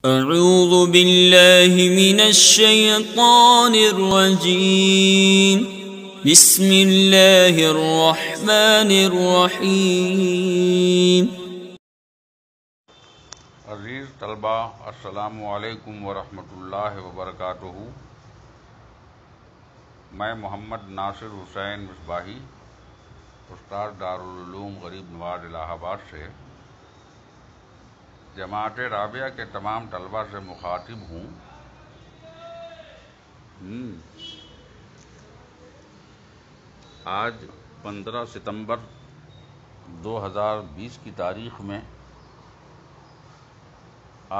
اعوذ باللہ من الشیطان الرجیم بسم اللہ الرحمن الرحیم۔ عزیز طلبہ، السلام علیکم ورحمۃ اللہ وبرکاتہ۔ میں محمد ناصر حسین مصباحی، استاد دارالعلوم غریب نواز الہ آباد سے جماعت رابعہ کے تمام طلبہ سے مخاطب ہوں۔ آج 15 ستمبر 2020 کی تاریخ میں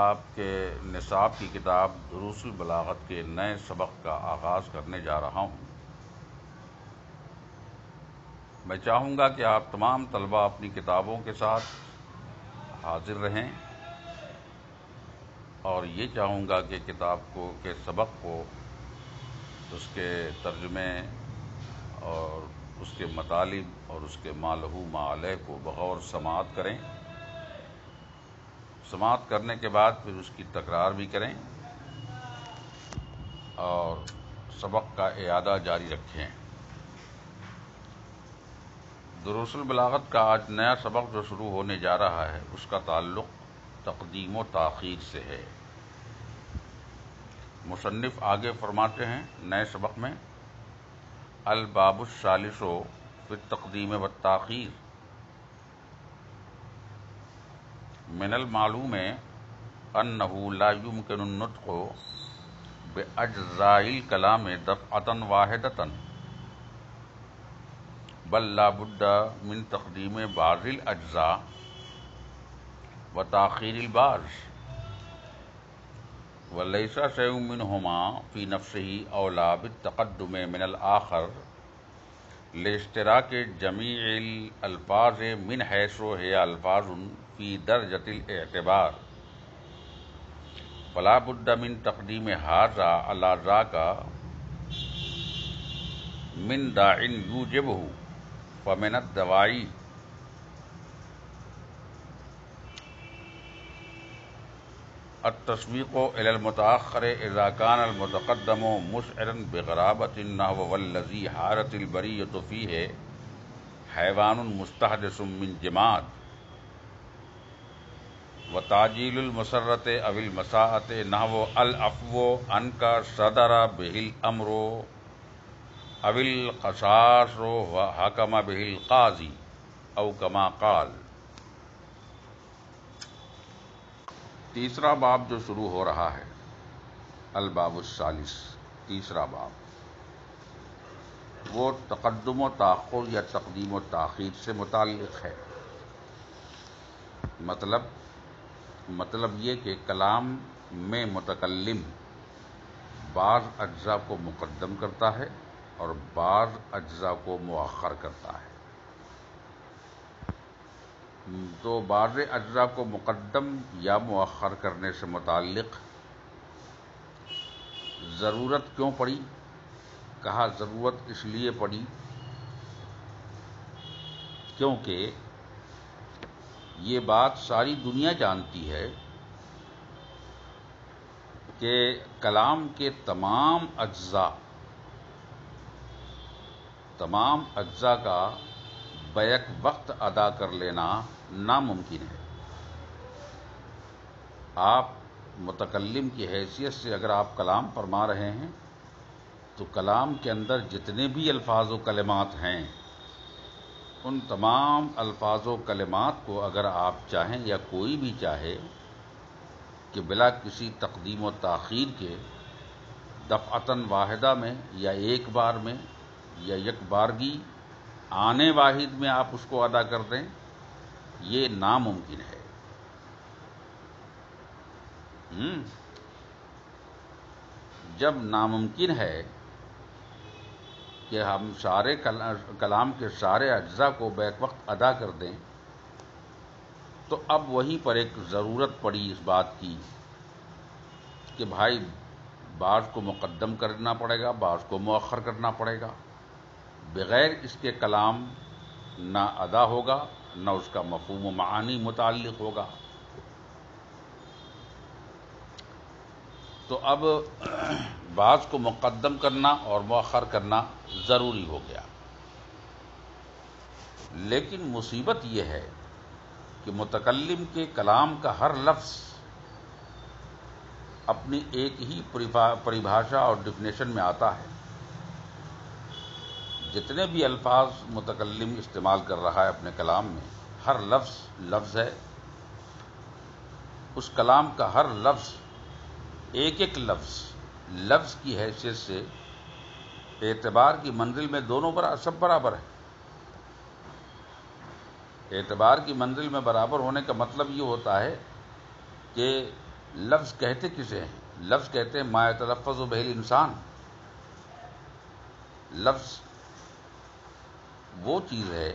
آپ کے نصاب کی کتاب دروس البلاغت کے نئے سبق کا آغاز کرنے جا رہا ہوں۔ میں چاہوں گا کہ آپ تمام طلبہ اپنی کتابوں کے ساتھ حاضر رہیں، اور یہ چاہوں گا کہ کتاب کے سبق کو، اس کے ترجمے اور اس کے مطالب اور اس کے ما لہ ما علیہ کو بغور سماعت کریں۔ سماعت کرنے کے بعد پھر اس کی تکرار بھی کریں اور سبق کا اعادہ جاری رکھیں۔ دروس البلاغت کا آج نیا سبق جو شروع ہونے جا رہا ہے، اس کا تعلق تقدیم و تاخیر سے ہے۔ مصنف آگے فرماتے ہیں نئے سبق میں: الباب الثالث فی التقدیم والتاخیر۔ من المعلوم انہ لا یمکن النطق باجزاء الکلام دفعۃ واحدۃ، بل لا بد من تقدیم بعض الاجزاء وتاخیر البعض، وليس شيء منهما في نفسه أولى بالتقدم من الآخر لاشتراك جميع الألفاظ من حيث هي ألفاظ في درجة الاعتبار، فلا بد من تقديم هذا على ذاك من داع يوجبه، فمن الدواعي التسویق الی المتأخر اذا كان المتقدم مشعرا بغرابۃ النحو والذی حارت البریۃ فیہ حیوان مستحدث من جماد، وتعجیل المسرۃ او المساءۃ نحو العفو عنک صدر به الامر او القصاص وحکم به القاضی او کما قال۔ تیسرا باب جو شروع ہو رہا ہے، الباب الثالث، تیسرا باب، وہ تقدم و تاخر یا تقدیم و تاخیر سے متعلق ہے۔ مطلب یہ کہ کلام میں متکلم بعض اجزاء کو مقدم کرتا ہے اور بعض اجزاء کو مؤخر کرتا ہے، تو بعض اجزاء کو مقدم یا مؤخر کرنے سے متعلق ضرورت کیوں پڑی؟ کہا ضرورت اس لیے پڑی کیونکہ یہ بات ساری دنیا جانتی ہے کہ کلام کے تمام اجزاء کا بیک وقت ادا کر لینا ناممکن ہے۔ آپ متکلم کی حیثیت سے اگر آپ کلام فرما رہے ہیں تو کلام کے اندر جتنے بھی الفاظ و کلمات ہیں، ان تمام الفاظ و کلمات کو اگر آپ چاہیں یا کوئی بھی چاہے کہ بلا کسی تقدیم و تاخیر کے دفعتاً واحدہ میں یا ایک بار میں یا یک بارگی آنے واحد میں آپ اس کو ادا کر دیں، یہ ناممکن ہے۔ جب ناممکن ہے کہ ہم سارے کلام کے سارے اجزاء کو بیک وقت ادا کر دیں، تو اب وہیں پر ایک ضرورت پڑی اس بات کی کہ بھائی بعض کو مقدم کرنا پڑے گا، بعض کو مؤخر کرنا پڑے گا، بغیر اس کے کلام نہ ادا ہوگا نہ اس کا مفہوم و معانی متعلق ہوگا۔ تو اب بعض کو مقدم کرنا اور مؤخر کرنا ضروری ہو گیا. لیکن مصیبت یہ ہے کہ متکلم کے کلام کا ہر لفظ اپنی ایک ہی پریبھاشا اور ڈیفینیشن میں آتا ہے. جتنے بھی الفاظ متکلم استعمال کر رہا ہے اپنے کلام میں، ہر لفظ لفظ ہے. اس کلام کا ہر لفظ ایک ایک لفظ کی حیثیت سے اعتبار کی منزل میں دونوں سب برابر ہے. اعتبار کی منزل میں برابر ہونے کا مطلب یہ ہوتا ہے کہ لفظ کہتے کسے ہیں؟ لفظ کہتے ہیں ما یتلفظ بہ الانسان. لفظ وہ چیز ہے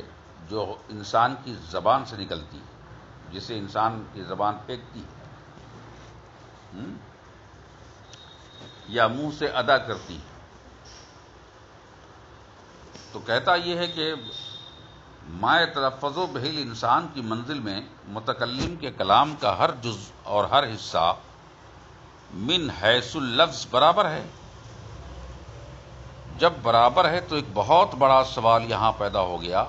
جو انسان کی زبان سے نکلتی ہے، جسے انسان کی زبان پھینکتی ہے یا منہ سے ادا کرتی ہے. تو کہتا یہ ہے کہ ما یتلفظ بہ الانسان کی منزل میں متکلم کے کلام کا ہر جز اور ہر حصہ من حیث اللفظ برابر ہے. جب برابر ہے تو ایک بہت بڑا سوال یہاں پیدا ہو گیا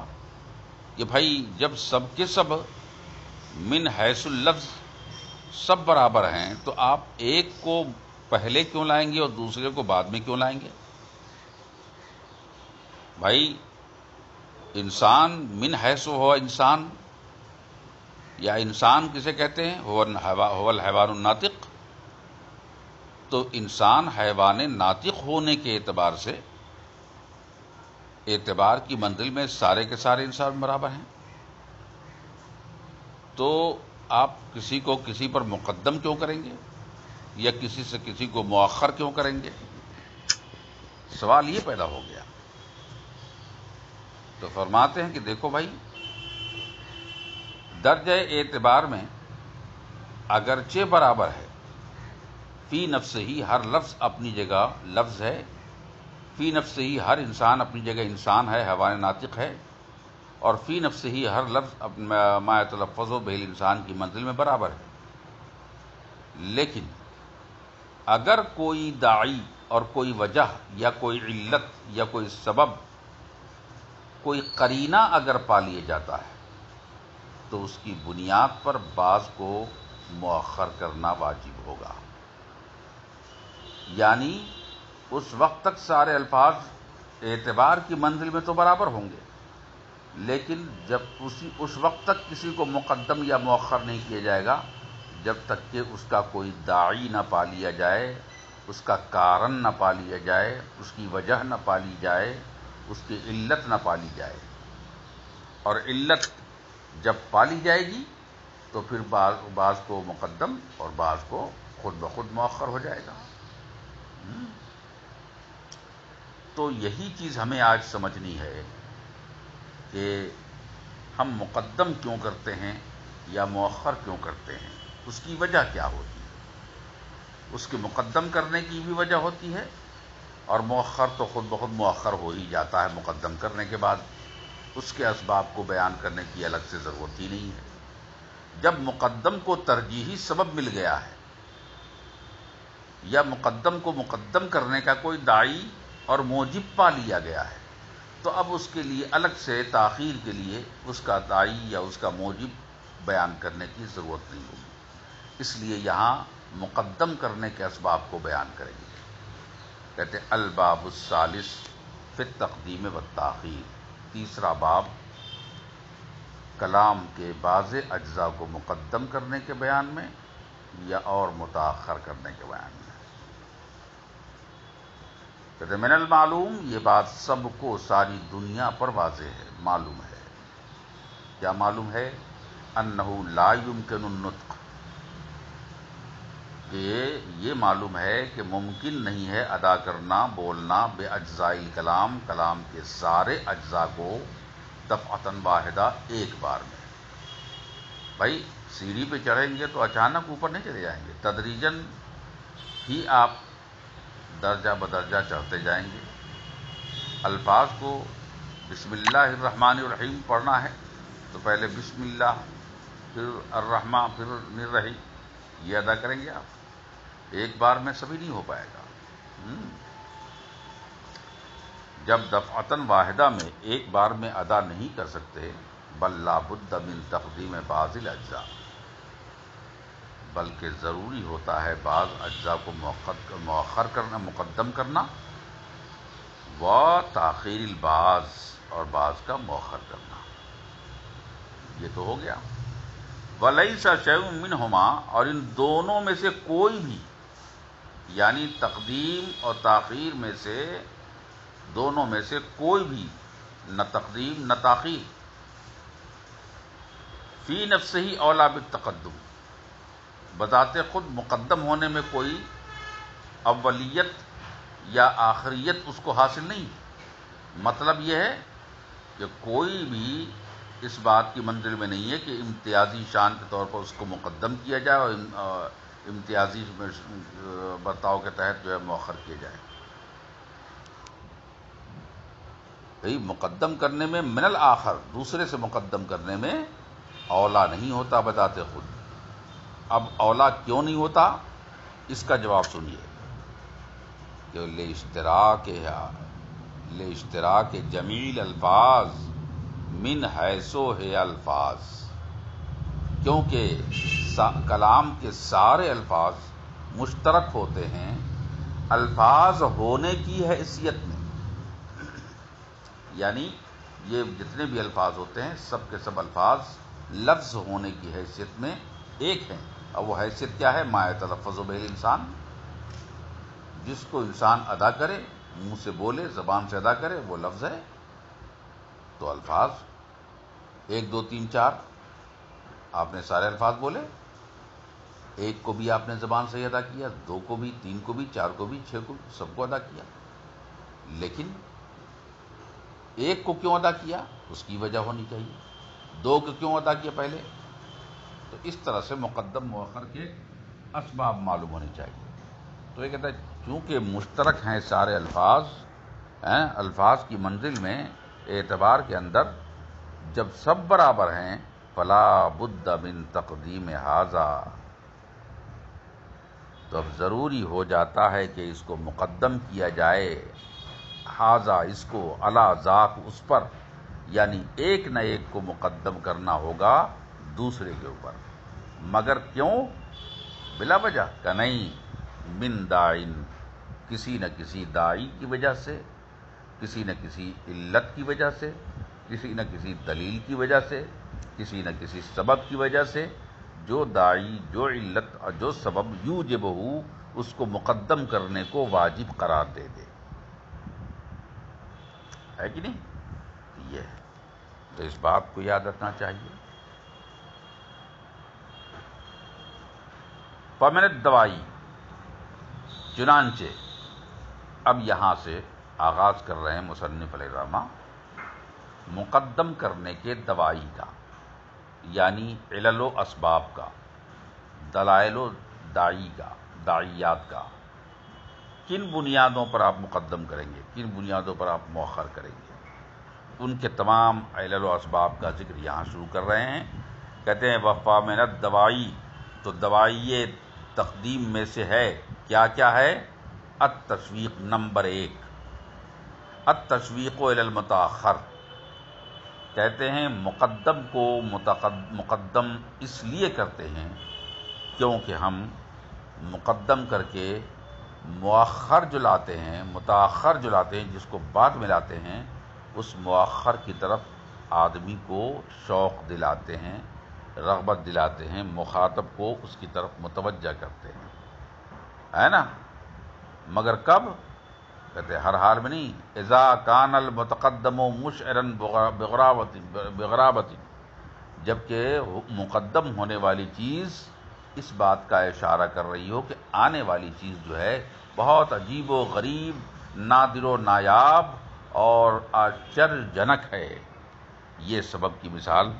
کہ بھائی جب سب کے سب من حیث اللفظ سب برابر ہیں تو آپ ایک کو پہلے کیوں لائیں گے اور دوسرے کو بعد میں کیوں لائیں گے؟ بھائی انسان من حیث ہوا انسان، یا انسان کسے کہتے ہیں؟ هو الحیوان الناطق. تو انسان حیوان ناطق ہونے کے اعتبار سے اعتبار کی منزل میں سارے کے سارے انسان برابر ہیں. تو آپ کسی کو کسی پر مقدم کیوں کریں گے یا کسی سے کسی کو مؤخر کیوں کریں گے؟ سوال یہ پیدا ہو گیا. تو فرماتے ہیں کہ دیکھو بھائی، درجہ اعتبار میں اگرچہ برابر ہے، فی نفس ہی ہر لفظ اپنی جگہ لفظ ہے، فی نفس ہی ہر انسان اپنی جگہ انسان ہے، حیوان ناطق ہے، اور فی نفس ہی ہر لفظ ما یتلفظ بہ الانسان کی منزل میں برابر ہے. لیکن اگر کوئی داعی اور کوئی وجہ یا کوئی علت یا کوئی سبب، کوئی قرینہ اگر پا لیا جاتا ہے تو اس کی بنیاد پر بعض کو مؤخر کرنا واجب ہوگا. یعنی اس وقت تک سارے الفاظ اعتبار کی منزل میں تو برابر ہوں گے، لیکن جب اس وقت تک کسی کو مقدم یا مؤخر نہیں کیا جائے گا جب تک کہ اس کا کوئی داعی نہ پا لیا جائے، اس کا کارن نہ پا لیا جائے، اس کی وجہ نہ پا لی جائے، اس کی علت نہ پا لی جائے. اور علت جب پا لی جائے گی تو پھر بعض کو مقدم اور بعض کو خود بخود مؤخر ہو جائے گا. تو یہی چیز ہمیں آج سمجھنی ہے کہ ہم مقدم کیوں کرتے ہیں یا مؤخر کیوں کرتے ہیں، اس کی وجہ کیا ہوتی ہے. اس کے مقدم کرنے کی بھی وجہ ہوتی ہے، اور مؤخر تو خود بخود مؤخر ہو ہی جاتا ہے مقدم کرنے کے بعد. اس کے اسباب کو بیان کرنے کی الگ سے ضرورت ہی نہیں ہے. جب مقدم کو ترجیحی سبب مل گیا ہے یا مقدم کو مقدم کرنے کا کوئی داعی اور موجب پا لیا گیا ہے تو اب اس کے لیے الگ سے تاخیر کے لیے اس کا داعی یا اس کا موجب بیان کرنے کی ضرورت نہیں ہوگی. اس لیے یہاں مقدم کرنے کے اسباب کو بیان کریں گے. کہتے ہیں الباب الثالث فی التقدیم والتاخیر. تیسرا باب کلام کے بعض اجزاء کو مقدم کرنے کے بیان میں یا اور متاخر کرنے کے بیان میں. کہتے من المعلوم، یہ بات سب کو ساری دنیا پر واضح ہے، معلوم ہے. کیا معلوم ہے؟ انہ لا یمکن النطق، کہ یہ معلوم ہے کہ ممکن نہیں ہے ادا کرنا، بولنا بے اجزاء الکلام، کلام کے سارے اجزاء کو دفعتاً واحدہ، ایک بار میں. بھائی سیڑھی پہ چڑھیں گے تو اچانک اوپر نہیں چلے جائیں گے، تدریجاً ہی آپ درجہ بدرجہ چڑھتے جائیں گے. الفاظ کو بسم اللہ الرحمن الرحیم پڑھنا ہے تو پہلے بسم اللہ، پھر الرحمن، پھر الرحیم، یہ ادا کریں گے آپ. ایک بار میں سبھی نہیں ہو پائے گا. جب دفعتاً واحدہ میں ایک بار میں ادا نہیں کر سکتے، بل لا بد من تقدیم بعض الاجزاء، بلکہ ضروری ہوتا ہے بعض اجزاء کو مؤخر کرنا، مقدم کرنا، و تاخیر البعض، اور بعض کا مؤخر کرنا. یہ تو ہو گیا. وَلَيْسَ شَيْءٌ مِّنْهُمَا، اور ان دونوں میں سے کوئی بھی، یعنی تقدیم اور تاخیر میں سے، دونوں میں سے کوئی بھی، نہ تقدیم نہ تاخیر، فی نفسہ اولا بالتقدم، بذات خود مقدم ہونے میں کوئی اولیت یا آخریت اس کو حاصل نہیں. مطلب یہ ہے کہ کوئی بھی اس بات کی منزل میں نہیں ہے کہ امتیازی شان کے طور پر اس کو مقدم کیا جائے اور امتیازی برتاؤ کے تحت جو ہے مؤخر کیا جائے. مقدم کرنے میں من الآخر، دوسرے سے مقدم کرنے میں اولا نہیں ہوتا بذات خود. اب اولا کیوں نہیں ہوتا، اس کا جواب سنیے کہ لاشتراک جمیل الفاظ من حیث ہے الفاظ، کیونکہ کلام کے سارے الفاظ مشترک ہوتے ہیں الفاظ ہونے کی حیثیت میں. یعنی یہ جتنے بھی الفاظ ہوتے ہیں سب کے سب الفاظ لفظ ہونے کی حیثیت میں ایک ہیں. اور وہ حیثیت کیا ہے؟ ما یتلفظ بہ الانسان، جس کو انسان ادا کرے، منہ سے بولے، زبان سے ادا کرے، وہ لفظ ہے. تو الفاظ 1 2 3 4، آپ نے سارے الفاظ بولے. 1 کو بھی آپ نے زبان سے ادا کیا، 2 کو بھی، 3 کو بھی، 4 کو بھی، 6 کو بھی، سب کو ادا کیا. لیکن 1 کو کیوں ادا کیا، اس کی وجہ ہونی چاہیے. 2 کو کیوں ادا کیا پہلے، تو اس طرح سے مقدم مؤخر کے اسباب معلوم ہونے چاہیے. تو یہ کہتا ہے چونکہ مشترک ہیں سارے الفاظ، الفاظ کی منزل میں اعتبار کے اندر جب سب برابر ہیں، فلا بد من تقدیم ھذا، تو اب ضروری ہو جاتا ہے کہ اس کو مقدم کیا جائے، ھذا اس کو، علی ذاک اس پر، یعنی ایک نہ ایک کو مقدم کرنا ہوگا دوسرے کے اوپر. مگر کیوں؟ بلا وجہ کہ نہیں، من داعٍ، کسی نہ کسی داعی کی وجہ سے، کسی نہ کسی علت کی وجہ سے، کسی نہ کسی دلیل کی وجہ سے، کسی نہ کسی سبب کی وجہ سے، جو داعی، جو علت اور جو سبب یوجبہ، اس کو مقدم کرنے کو واجب قرار دے دے. ہے کہ نہیں؟ یہ ہے. تو اس بات کو یاد رکھنا چاہیے. فمن الدوائی، چنانچہ اب یہاں سے آغاز کر رہے ہیں مصنف علیہ الرحمہ مقدم کرنے کے دوائی کا، یعنی علل و اسباب کا، دلائل و داعی کا، داعیات کا. کن بنیادوں پر آپ مقدم کریں گے، کن بنیادوں پر آپ مؤخر کریں گے، ان کے تمام علل و اسباب کا ذکر یہاں شروع کر رہے ہیں. کہتے ہیں وفا من الدوائی، تو دوائی تقدیم میں سے ہے کیا کیا ہے؟ التشویق، نمبر 1، التشویق الی المتاخر. کہتے ہیں مقدم کو مقدم اس لیے کرتے ہیں کیونکہ ہم مقدم کر کے مؤخر جو لاتے ہیں، متاخر جو لاتے ہیں، جس کو بعد میں لاتے ہیں، اس مؤخر کی طرف آدمی کو شوق دلاتے ہیں، رغبت دلاتے ہیں، مخاطب کو اس کی طرف متوجہ کرتے ہیں، ہے نا؟ مگر کب؟ کہتے ہیں ہر حال میں نہیں. اذا کان المتقدم مشعرا بغرابت، جبکہ مقدم ہونے والی چیز اس بات کا اشارہ کر رہی ہو کہ آنے والی چیز جو ہے بہت عجیب و غریب، نادر و نایاب اور آشچر جنک ہے. یہ سبب کی مثال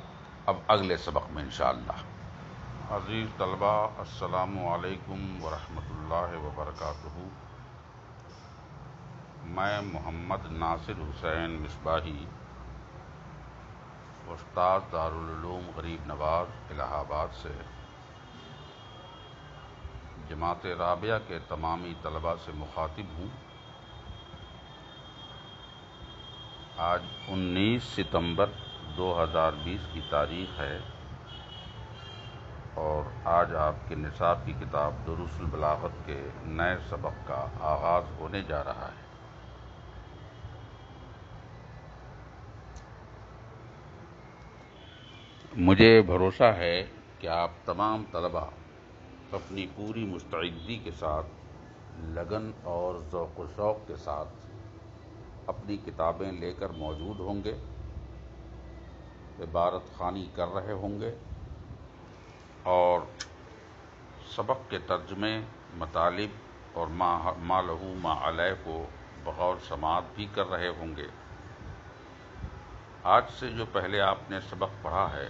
اب اگلے سبق میں انشاءاللہ. عزیز طلبہ، السلام علیکم ورحمۃ اللہ وبرکاتہ. میں محمد ناصر حسین مصباحی، استاد دارالعلوم غریب نواز الہ آباد سے جماعت رابعہ کے تمامی طلباء سے مخاطب ہوں۔ آج 19 ستمبر 2020 کی تاریخ ہے اور آج آپ کے نصاب کی کتاب دروس البلاغت کے نئے سبق کا آغاز ہونے جا رہا ہے۔ مجھے بھروسہ ہے کہ آپ تمام طلباء اپنی پوری مستعدی کے ساتھ، لگن اور ذوق و شوق کے ساتھ اپنی کتابیں لے کر موجود ہوں گے، عبارت خوانی کر رہے ہوں گے اور سبق کے ترجمے، مطالب اور ما لہو ما علیہ کو بغور سماعت بھی کر رہے ہوں گے۔ آج سے جو پہلے آپ نے سبق پڑھا ہے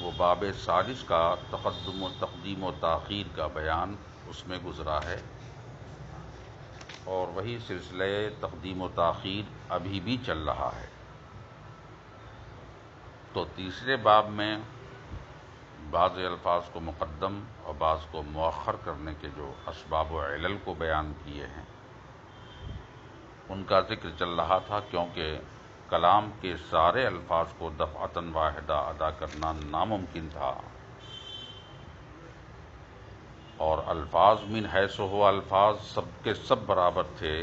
وہ باب ثالث کا تقدیم و تاخیر کا بیان اس میں گزرا ہے اور وہی سلسلہ تقدیم و تاخیر ابھی بھی چل رہا ہے۔ تو تیسرے باب میں بعض الفاظ کو مقدم اور بعض کو مؤخر کرنے کے جو اسباب و علل کو بیان کیے ہیں ان کا ذکر چل رہا تھا، کیونکہ کلام کے سارے الفاظ کو دفعتاً واحدہ ادا کرنا ناممکن تھا، اور الفاظ من حیث ہو الفاظ سب کے سب برابر تھے،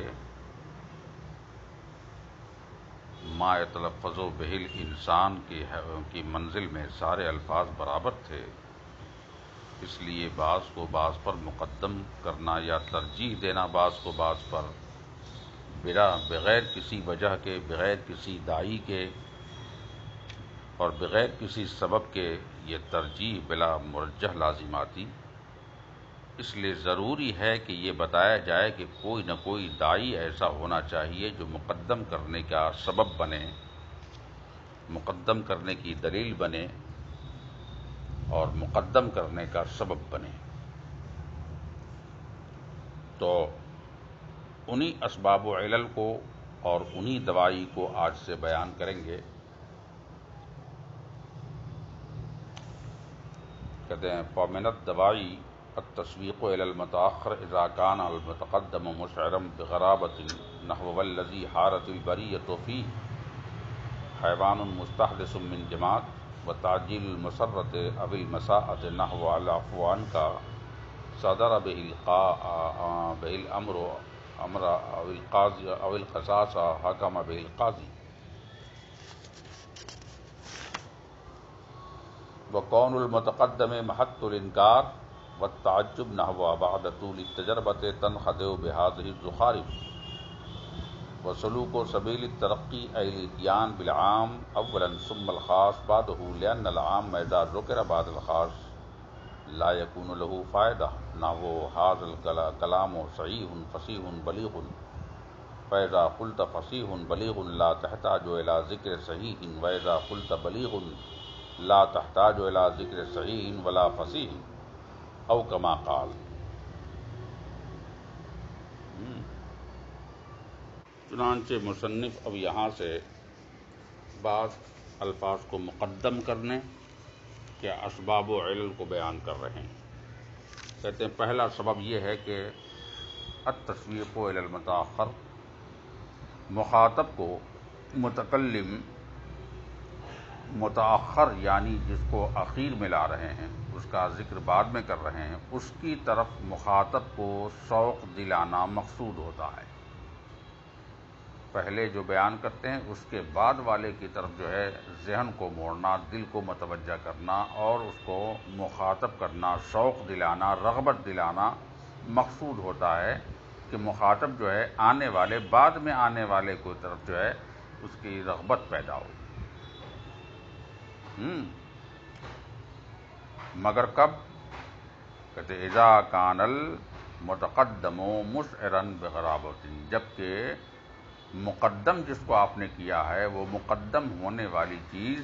ما یتلفظ بہ الانسان کی منزل میں سارے الفاظ برابر تھے، اس لیے بعض کو بعض پر مقدم کرنا یا ترجیح دینا بعض کو بعض پر بغیر کسی وجہ کے، بغیر کسی داعی کے اور بغیر کسی سبب کے یہ ترجیح بلا مرجح لازم آتی۔ اس لیے ضروری ہے کہ یہ بتایا جائے کہ کوئی نہ کوئی داعی ایسا ہونا چاہیے جو مقدم کرنے کا سبب بنے، مقدم کرنے کی دلیل بنے اور مقدم کرنے کا سبب بنے۔ تو انہی اسباب و علل کو اور انہی دوائی کو آج سے بیان کریں گے۔ کہتے ہیں فَمِنَ الدَّوَاعِي التَّسْوِيقُ إِلَى الْمُتَأَخِّرِ إِذَا كَانَ الْمُتَقَدَّمُ مُشْعِرًا بِغَرَابَةٍ نَحْوَ وَالَّذِي حَارَتِ الْبَرِيَّةُ فِيهِ حَيْوَانٌ مُسْتَحْدِثٌ مِّن جَمَادٍ وَتَعْجِيلُ الْمَسَرَّةِ أَوِ الْمَسَاءَةِ نَحْوَ الْعَفْوِ عَنْكَ صَدَرَ بِهِ الْأَمْرُ أَوِ الْقِصَاصَ حَكَمَ بِهِ الْقَاضِي وَكَوْنُ الْمُتَقَدَّمِ مَحَطَّ الْإِنْكَارِ وَالتَّعَجُّبِ نَحْوَ بَعْدَ طُولِ التَّجْرِبَةِ تَنْخَدِعُ بِهَذِهِ الزُّخَارِفِ وَسُلُوكُ سَبِيلِ التَّرَقِّي أَيْ الْإِتْيَانِ بِالْعَامِ أَوَّلًا ثُمَّ الْخَاصِ بَعْدَهُ لِأَنَّ الْعَامَّ إِذَا ذُكِرَ بَعْدَ الْخَاصِ لا يكون له فائدة نحو هذا الكلام صحيح فصيح بليغ فإذا قلت فصيح بليغ لا تحتاج إلى ذكر صحيح وإذا قلت بليغ لا تحتاج إلى ذكر صحيح ولا فصيح أو كما قال۔ چنانچہ مصنف اب یہاں سے بعض الفاظ کو مقدم کرنے کے اسباب و علل کو بیان کر رہے ہیں۔ کہتے ہیں پہلا سبب یہ ہے کہ التسویق الی المتاخر، مخاطب کو متکلم متاخر یعنی جس کو اخیر میں لا رہے ہیں، اس کا ذکر بعد میں کر رہے ہیں، اس کی طرف مخاطب کو شوق دلانا مقصود ہوتا ہے۔ پہلے جو بیان کرتے ہیں اس کے بعد والے کی طرف جو ہے ذہن کو موڑنا، دل کو متوجہ کرنا اور اس کو مخاطب کرنا، شوق دلانا، رغبت دلانا مقصود ہوتا ہے کہ مخاطب جو ہے آنے والے، بعد میں آنے والے کی طرف جو ہے اس کی رغبت پیدا ہو۔ مگر کب؟ کہتے اذا کان المتقدم مشعرا بغرابۃ، جبکہ مقدم جس کو آپ نے کیا ہے وہ مقدم ہونے والی چیز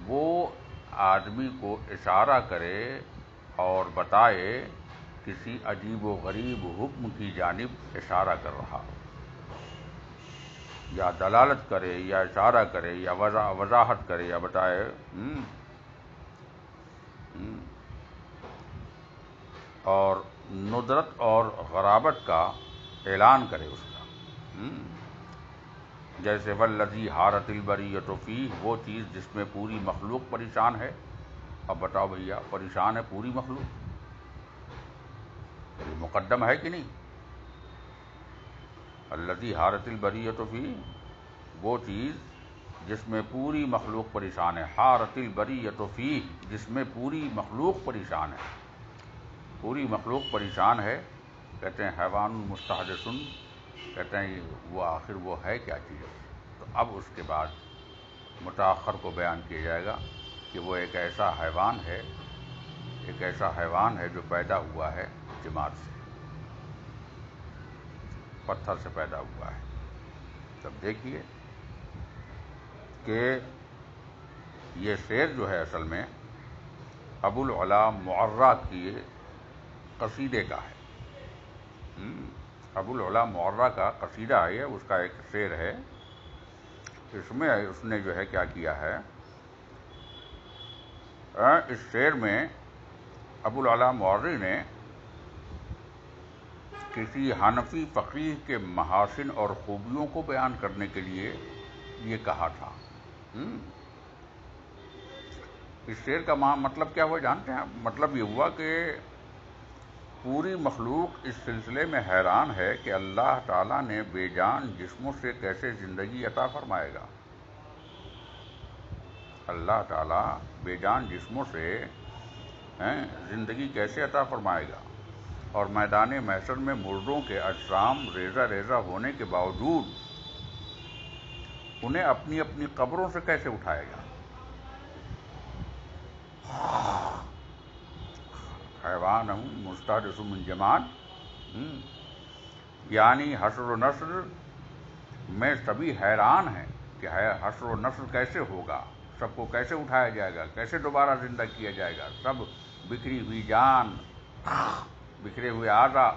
وہ آدمی کو اشارہ کرے اور بتائے کسی عجیب و غریب حکم کی جانب اشارہ کر رہا ہو، یا دلالت کرے یا اشارہ کرے یا وضاحت کرے یا بتائے۔ اور ندرت اور غرابت کا اعلان کرے اس کا۔ جیسے والذی حارت البریۃ فیہ، وہ چیز جس میں پوری مخلوق پریشان ہے۔ اب بتاؤ بھیا، پریشان ہے پوری مخلوق، یہ مقدم ہے کہ نہیں؟ الذی حارت البریۃ فیہ، وہ چیز جس میں پوری مخلوق پریشان ہے۔ حارت البریۃ فیہ، جس میں پوری مخلوق پریشان ہے، پوری مخلوق پریشان ہے۔ کہتے ہیں حیوان مستحدث، کہتے ہیں وہ آخر وہ ہے کیا چیز؟ تو اب اس کے بعد متاخر کو بیان کیا جائے گا کہ وہ ایک ایسا حیوان ہے، ایک ایسا حیوان ہے جو پیدا ہوا ہے جماد سے، پتھر سے پیدا ہوا ہے۔ تب دیکھیے کہ یہ شعر جو ہے اصل میں ابو العلا معرہ کی قصیدے کا ہے۔ ابو العلا معرہ کا قصیدہ ہے، اس کا ایک شعر ہے۔ اس میں اس نے جو ہے کیا کیا ہے، اس شعر میں ابو العلا معرہ نے کسی حنفی فقیہ کے محاسن اور خوبیوں کو بیان کرنے کے لیے یہ کہا تھا۔ اس شعر کا مطلب کیا ہوا جانتے ہیں؟ مطلب یہ ہوا کہ پوری مخلوق اس سلسلے میں حیران ہے کہ اللہ تعالیٰ نے بے جان جسموں سے کیسے زندگی عطا فرمائے گا۔ اللہ تعالیٰ بے جان جسموں سے زندگی کیسے عطا فرمائے گا، اور میدان محشر میں مردوں کے اجسام ریزہ ریزہ ہونے کے باوجود انہیں اپنی اپنی قبروں سے کیسے اٹھائے گا۔ حیوان مستحدث من جماد، یعنی حشر و نشر میں سبھی حیران ہیں کہ حشر و نشر کیسے ہوگا، سب کو کیسے اٹھایا جائے گا، کیسے دوبارہ زندہ کیا جائے گا، سب بکھری ہوئی جان، بکھرے ہوئے اعضاء۔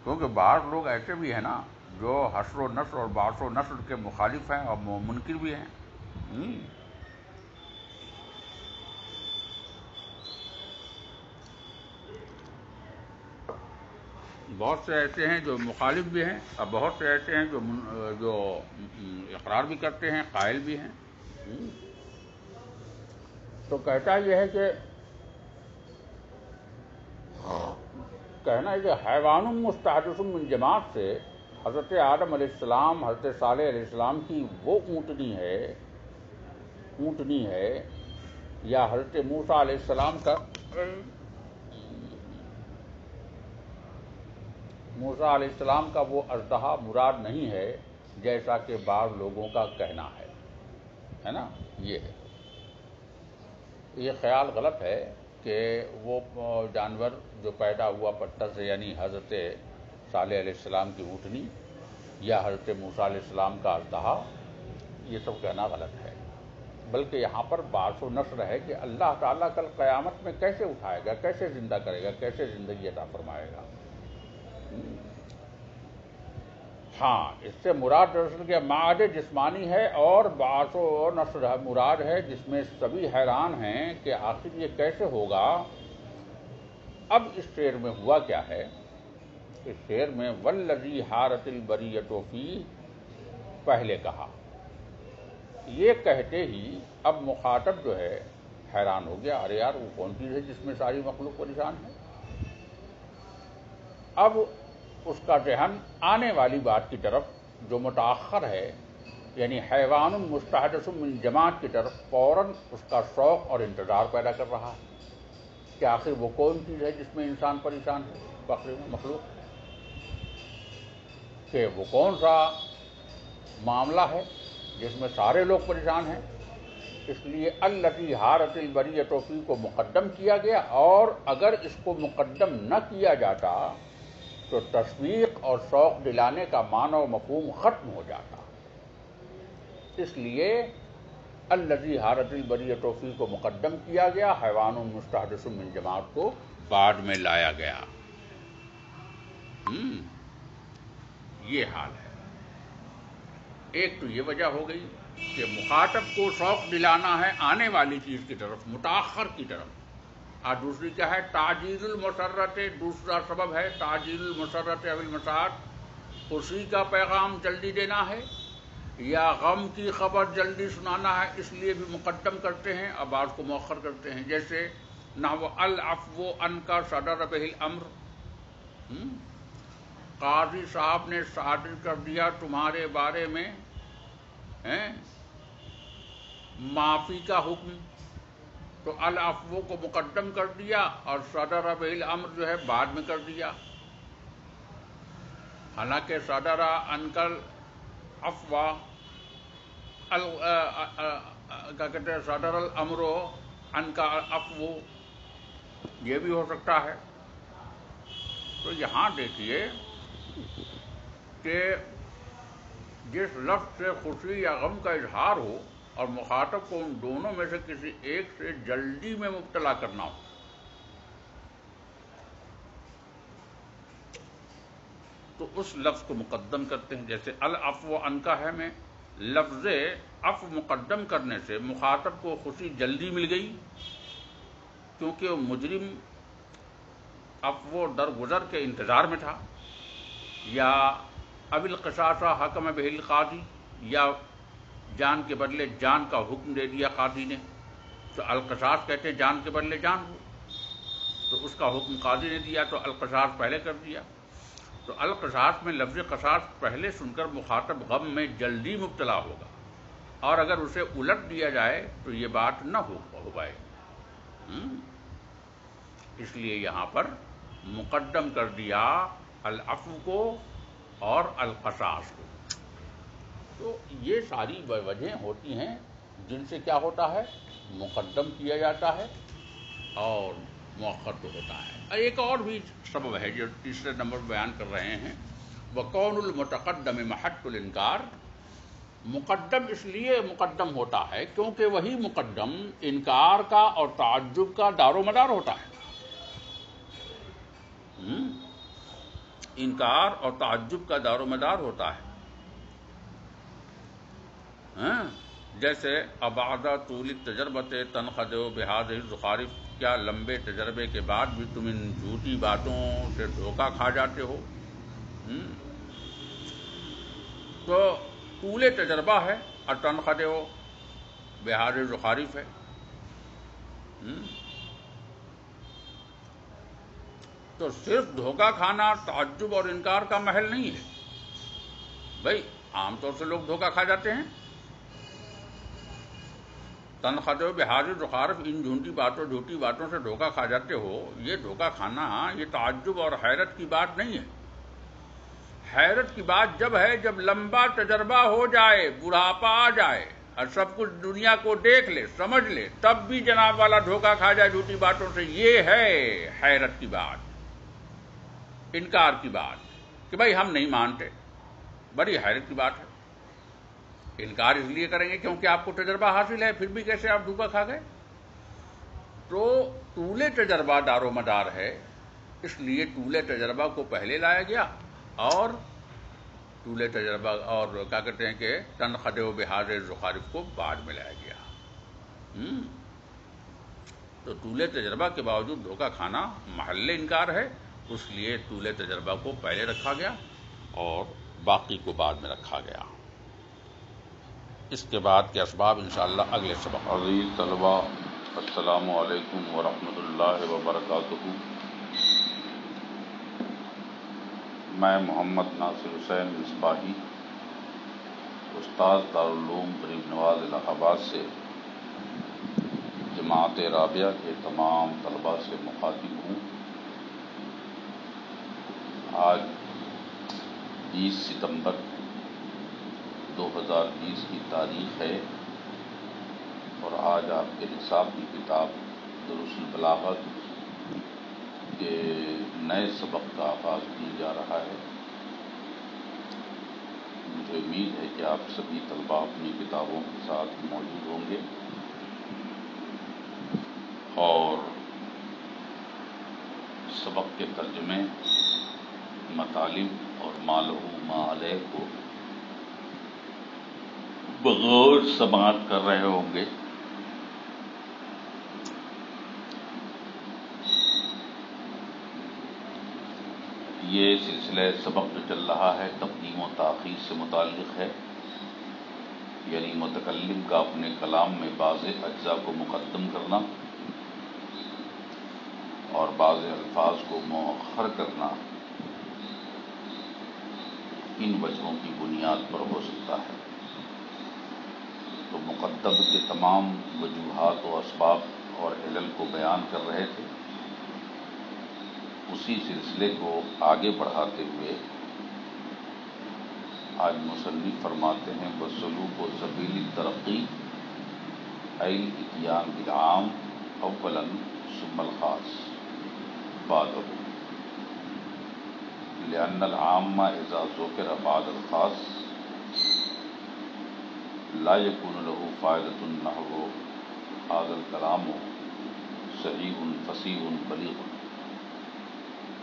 کیونکہ بعض لوگ ایسے بھی ہیں نا جو حشر و نشر اور بعث و نشر کے مخالف ہیں اور منکر بھی ہیں۔ بہت سے ایسے ہیں جو مخالف بھی ہیں، اور بہت سے ایسے ہیں جو اقرار بھی کرتے ہیں، قائل بھی ہیں۔ تو کہتا یہ ہے کہ کہنا ہے کہ حیوان مستحدث من جماد سے حضرت آدم علیہ السلام، حضرت صالح علیہ السلام کی وہ اونٹنی ہے یا حضرت موسیٰ علیہ السلام کا موسیٰ علیہ السلام کا وہ اژدہا مراد نہیں ہے، جیسا کہ بعض لوگوں کا کہنا ہے نا۔ یہ ہے، یہ خیال غلط ہے کہ وہ جانور جو پیدا ہوا پتھر سے، یعنی حضرت صالح علیہ السلام کی اونٹنی یا حضرت موسیٰ علیہ السلام کا اژدہا، یہ سب کہنا غلط ہے۔ بلکہ یہاں پر بعث و نشر ہے کہ اللہ تعالیٰ کل قیامت میں کیسے اٹھائے گا، کیسے زندہ کرے گا، کیسے زندگی عطا فرمائے گا۔ ہاں، اس سے مراد دراصل کہ معاد جسمانی ہے، اور بعث و نشر مراد ہے جس میں سبھی حیران ہیں کہ آخر یہ کیسے ہوگا۔ اب اس شعر میں ہوا کیا ہے، اس شعر میں والذی حارت البریۃ فیہ پہلے کہا، یہ کہتے ہی اب مخاطب جو ہے حیران ہو گیا، ارے یار وہ کون چیز ہے جس میں ساری مخلوق پریشان ہے۔ اب اس کا ذہن آنے والی بات کی طرف جو متاخر ہے، یعنی حیوان مستحدث من جماد کی طرف فوراً اس کا شوق اور انتظار پیدا کر رہا ہے کہ آخر وہ کون چیز ہے جس میں انسان پریشان ہے، مخلوق، کہ وہ کون سا معاملہ ہے جس میں سارے لوگ پریشان ہیں۔ اس لیے الذی حارت البریۃ فیہ کو مقدم کیا گیا، اور اگر اس کو مقدم نہ کیا جاتا تو تشویق اور شوق دلانے کا معنی و مفہوم ختم ہو جاتا۔ اس لیے الذی حارت البریۃ فیہ کو مقدم کیا گیا، حیوان مستحدث من جماد کو بعد میں لایا گیا۔ یہ حال ہے۔ ایک تو یہ وجہ ہو گئی کہ مخاطب کو شوق دلانا ہے آنے والی چیز کی طرف، متاخر کی طرف۔ اور دوسری کیا ہے؟ تعجیل المسرت، دوسرا سبب ہے تعجیل المسرت او المساعد، خوشی کا پیغام جلدی دینا ہے یا غم کی خبر جلدی سنانا ہے، اس لیے بھی مقدم کرتے ہیں اور بعض کو مؤخر کرتے ہیں. جیسے نحو العفو عنک صدر بہ الامر، قاضی صاحب نے صادر کر دیا تمہارے بارے میں معافی کا حکم، تو العفو کو مقدم کر دیا اور صدر بہ الامر جو ہے بعد میں کر دیا. حالانکہ صدر عنک العفو کیا کہتے ہیں صدر الامر عنک العفو، یہ بھی ہو سکتا ہے. تو یہاں دیکھیے کہ جس لفظ سے خوشی یا غم کا اظہار ہو اور مخاطب کو ان دونوں میں سے کسی ایک سے جلدی میں مبتلا کرنا ہو، تو اس لفظ کو مقدم کرتے ہیں. جیسے العفو عنک ہے میں لفظ عفو مقدم کرنے سے مخاطب کو خوشی جلدی مل گئی، کیونکہ وہ مجرم عفو درگزر کے انتظار میں تھا. یا اب القصاص حکم بہ القاضی، یا جان کے بدلے جان کا حکم دے دیا قاضی نے، تو القصاص کہتے ہیں جان کے بدلے جان ہو، تو اس کا حکم قاضی نے دیا تو القصاص پہلے کر دیا. تو القصاص میں لفظ قصاص پہلے سن کر مخاطب غم میں جلدی مبتلا ہوگا، اور اگر اسے الٹ دیا جائے تو یہ بات نہ ہو پائے. اس لیے یہاں پر مقدم کر دیا العفو کو اور القصاص کو. تو یہ ساری وجہیں ہوتی ہیں جن سے کیا ہوتا ہے؟ مقدم کیا جاتا ہے اور مؤخر تو ہوتا ہے. ایک اور بھی سبب ہے جو تیسرے نمبر بیان کر رہے ہیں، وَقَوْنُ الْمُتَقَدَّمِ مَحَطُّ الْإِنْكَارِ، مقدم اس لیے مقدم ہوتا ہے کیونکہ وہی مقدم انکار کا اور تعجب کا دار و مدار ہوتا ہے. انکار اور تعجب کا دار و مدار ہوتا ہے. جیسے ابعد طول التجربۃ تنخدع بہذہ الزخارف، کیا لمبے تجربے کے بعد بھی تم ان جھوٹی باتوں سے دھوکہ کھا جاتے ہو. تو طول تجربہ ہے اور تنخدع بہذہ الزخارف ہے. تو صرف دھوکہ کھانا تعجب اور انکار کا محل نہیں ہے. بھائی عام طور سے لوگ دھوکہ کھا جاتے ہیں. تنخدع بہذہ الزخارف، ان جھوٹی باتوں سے دھوکہ کھا جاتے ہو، یہ دھوکہ کھانا یہ تعجب اور حیرت کی بات نہیں ہے. حیرت کی بات جب ہے جب لمبا تجربہ ہو جائے، بڑھاپا آ جائے اور سب کچھ دنیا کو دیکھ لے سمجھ لے، تب بھی جناب والا دھوکہ کھا جائے جھوٹی باتوں سے. یہ ہے حیرت کی بات، انکار کی بات کہ بھائی ہم نہیں مانتے. بڑی حیرت کی بات ہے. انکار اس لیے کریں گے کیونکہ آپ کو تجربہ حاصل ہے، پھر بھی کیسے آپ دھوکہ کھا گئے. تو طول تجربہ دار و مدار ہے، اس لیے طول تجربہ کو پہلے لایا گیا اور طول تجربہ اور کیا کہتے ہیں کہ تنخدع بہذہ الزخارف کو بعد میں لایا گیا. تو طول تجربہ کے باوجود دھوکہ کھانا محل انکار ہے، اس لیے طول تجربہ کو پہلے رکھا گیا اور باقی کو بعد میں رکھا گیا. اس کے بعد کے اسباب انشاءاللہ اگلے سبق. عزیز طلبہ، السلام علیکم ورحمۃ اللہ وبرکاتہ. میں محمد ناصر حسین مصباحی، استاد دارالعلوم غریب نواز الہ آباد سے جماعت رابعہ کے تمام طلباء سے مخاطب ہوں. آج 20 ستمبر 2020 کی تاریخ ہے اور آج آپ کے نصاب کی کتاب دروس البلاغت کے نئے سبق کا آغاز کیا جا رہا ہے. مجھے امید ہے کہ آپ سبھی طلباء اپنی کتابوں کے ساتھ موجود ہوں گے اور سبق کے ترجمے، مطالب اور ما لہ ما علیہ کو بغور سماعت کر رہے ہوں گے. یہ سلسلہ سبق جو چل رہا ہے تقدیم و تاخیر سے متعلق ہے، یعنی متکلم کا اپنے کلام میں بعض اجزاء کو مقدم کرنا اور بعض الفاظ کو مؤخر کرنا ان وجہوں کی بنیاد پر ہو سکتا ہے۔ تو مقدم کے تمام وجوہات و اسباب اور علل کو بیان کر رہے تھے۔ اسی سلسلے کو آگے بڑھاتے ہوئے آج مصنف فرماتے ہیں بسلوک و سبیل ترقی الاتیان بالعام اولا ثم الخاص بعدہ لأن العام اذا ذکر بعد الخاص لا يكون له فائدة نحو هذا الكلام صحیح فصیح بلیغ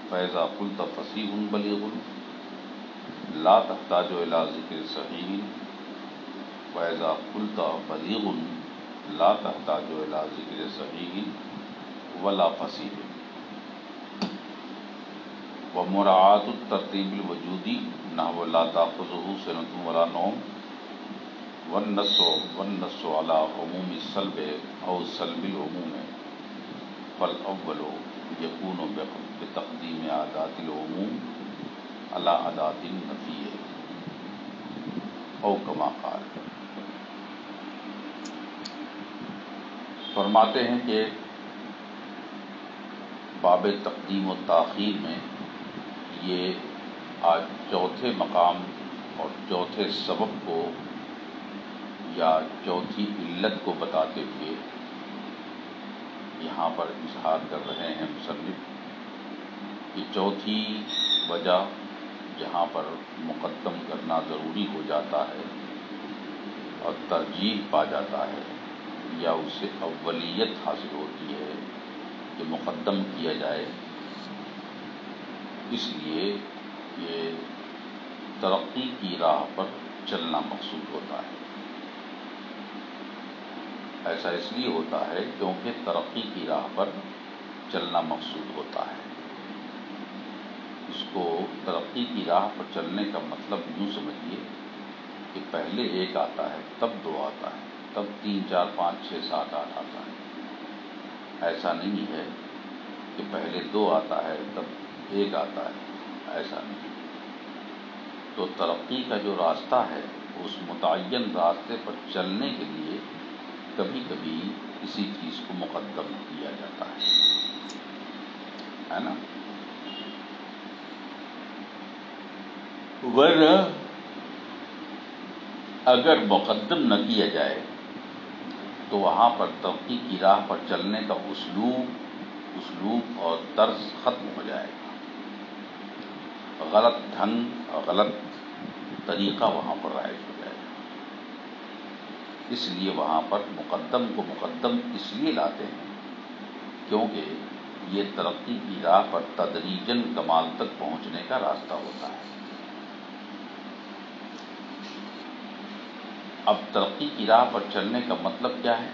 فإذا قلت فصیح بلیغ لا تحتاج إلى ذکر صحیح وإذا قلت بلیغ لا تحتاج إلى ذکر صحیح ولا فصیح ومراعاة الترتیب الوجودی نحو لا تأخذه سنة ولا نوم والنص على عموم السلب أو سلب العموم فالأول يكون بتقدیم عادات العموم على عادات النفی او کما قال۔ فرماتے ہیں کہ باب تقدیم و تاخیر میں یہ آج چوتھے مقام اور چوتھے سبب کو یا چوتھی علت کو بتاتے ہوئے یہاں پر اظہار کر رہے ہیں مصنف کہ چوتھی وجہ جہاں پر مقدم کرنا ضروری ہو جاتا ہے اور ترجیح پا جاتا ہے یا اسے اولیت حاصل ہوتی ہے کہ مقدم کیا جائے، اس لیے یہ ترقی کی راہ پر چلنا مقصود ہوتا ہے۔ ایسا اس لیے ہوتا ہے کیونکہ ترقی کی راہ پر چلنا مقصود ہوتا ہے۔ اس کو ترقی کی راہ پر چلنے کا مطلب یوں سمجھیے کہ پہلے ایک آتا ہے تب دو آتا ہے، تب 3 4 5 6 7 8 آتا ہے۔ ایسا نہیں ہے کہ پہلے 2 آتا ہے تب 1 آتا ہے، ایسا نہیں۔ تو ترقی کا جو راستہ ہے اس متعین راستے پر چلنے کے لیے کبھی کبھی کسی چیز کو مقدم کیا جاتا ہے نا؟ ورنہ اگر مقدم نہ کیا جائے تو وہاں پر ترقی کی راہ پر چلنے کا اسلوب اور طرز ختم ہو جائے گا، غلط ڈھنگ اور غلط طریقہ وہاں پر رائج ہو جائے گا۔ اس لیے وہاں پر مقدم کو مقدم اس لیے لاتے ہیں کیونکہ یہ ترقی کی راہ پر تدریجاً کمال تک پہنچنے کا راستہ ہوتا ہے۔ اب ترقی کی راہ پر چلنے کا مطلب کیا ہے؟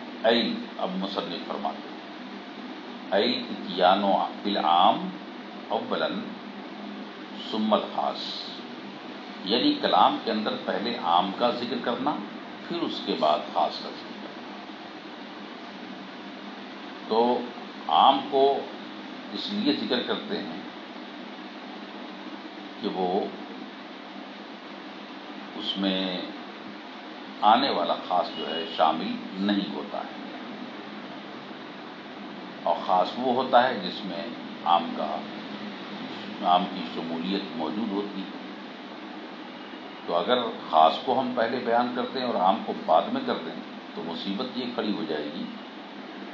اب مصنف فرماتے ہیں اتیان بالعام اولا ثم الخاص، یعنی کلام کے اندر پہلے عام کا ذکر کرنا پھر اس کے بعد خاص کا ذکر کرنا۔ تو عام کو اس لیے ذکر کرتے ہیں کہ وہ اس میں آنے والا خاص جو ہے شامل نہیں ہوتا ہے، اور خاص وہ ہوتا ہے جس میں عام کی شمولیت موجود ہوتی ہے۔ تو اگر خاص کو ہم پہلے بیان کرتے ہیں اور عام کو بعد میں کر دیں تو مصیبت یہ کھڑی ہو جائے گی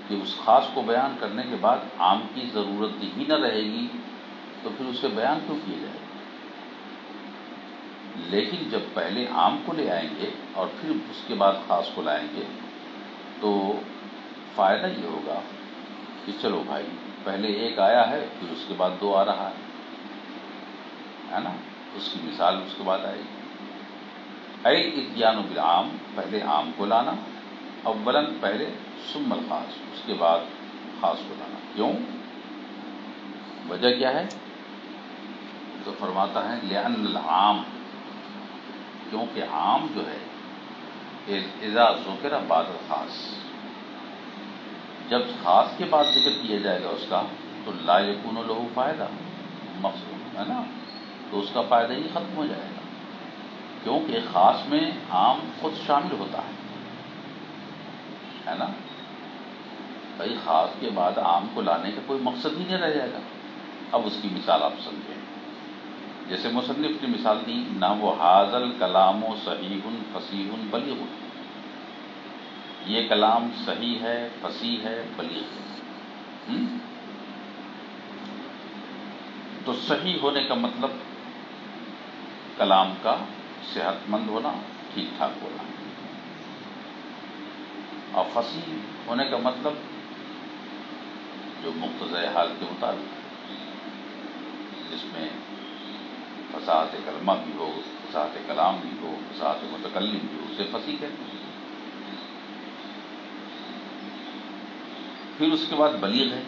کہ اس خاص کو بیان کرنے کے بعد عام کی ضرورت ہی نہ رہے گی، تو پھر اسے بیان کیوں کیا جائے گا؟ لیکن جب پہلے عام کو لے آئیں گے اور پھر اس کے بعد خاص کو لائیں گے تو فائدہ یہ ہوگا کہ چلو بھائی پہلے 1 آیا ہے پھر اس کے بعد 2 آ رہا ہے نا؟ اس کی مثال اس کے بعد آئے گی۔ اتیان بالعام، پہلے عام کو لانا، اولا پہلے ثم الخاص، اس کے بعد خاص کو لانا۔ کیوں؟ وجہ کیا ہے؟ تو فرماتا ہے لأن العام، کیونکہ عام جو ہے اذا ذکر بعد الخاص، جب خاص کے بعد ذکر کیا جائے گا اس کا تو لا یکون لہ فائدہ، مقصود ہے نا، تو اس کا فائدہ ہی ختم ہو جائے گا، کیونکہ خاص میں عام خود شامل ہوتا ہے نا. بھائی خاص کے بعد عام کو لانے کا کوئی مقصد ہی نہیں رہ جائے گا. اب اس کی مثال آپ سمجھیں، جیسے مصنف کی مثال دی، نہ وہ حاضل کلام و صحیح فصیح بلیغ، یہ کلام صحیح ہے، فصیح ہے، بلیغ ہے. تو صحیح ہونے کا مطلب کلام کا صحت مند ہونا، ٹھیک ٹھاک ہونا، اور فصیح ہونے کا مطلب جو مقتضی حال کے مطابق، جس میں فصاحت کلمہ بھی ہو، فصاحت کلام بھی ہو، فصاحت متکلم بھی ہو، اسے فصیح کہتے ہیں. پھر اس کے بعد بلیغ ہے،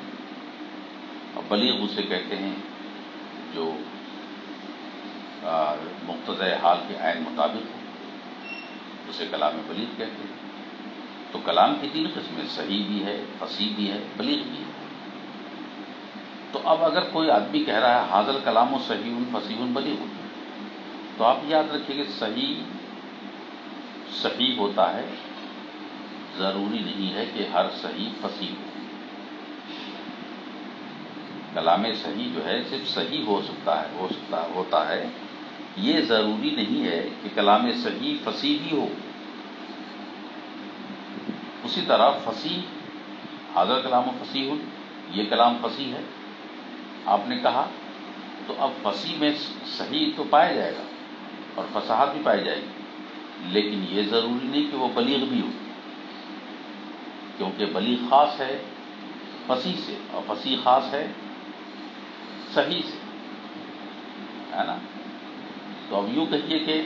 اور بلیغ اسے کہتے ہیں جو مقتضی حال کے عین مطابق ہو، اسے کلام بلیغ کہتے ہیں. تو کلام کی تین قسمیں، صحیح بھی ہے، فصیح بھی ہے، بلیغ بھی ہے. تو اب اگر کوئی آدمی کہہ رہا ہے حاضل کلام و صحیح فصیح بلیغ، تو آپ یاد رکھیے کہ صحیح ہوتا ہے، ضروری نہیں ہے کہ ہر صحیح فصیح ہو. کلام صحیح جو ہے صرف صحیح ہوتا ہے، یہ ضروری نہیں ہے کہ کلام صحیح فصیح بھی ہو. اسی طرح فصیح، حاضر کلام و فصیح، یہ کلام فصیح ہے آپ نے کہا، تو اب فصیح میں صحیح تو پایا جائے گا اور فصاحت بھی پائی جائے گی، لیکن یہ ضروری نہیں کہ وہ بلیغ بھی ہو، کیونکہ بلیغ خاص ہے فصیح سے، اور فصیح خاص ہے صحیح سے، ہے نا. تو اب یوں کہیے کہ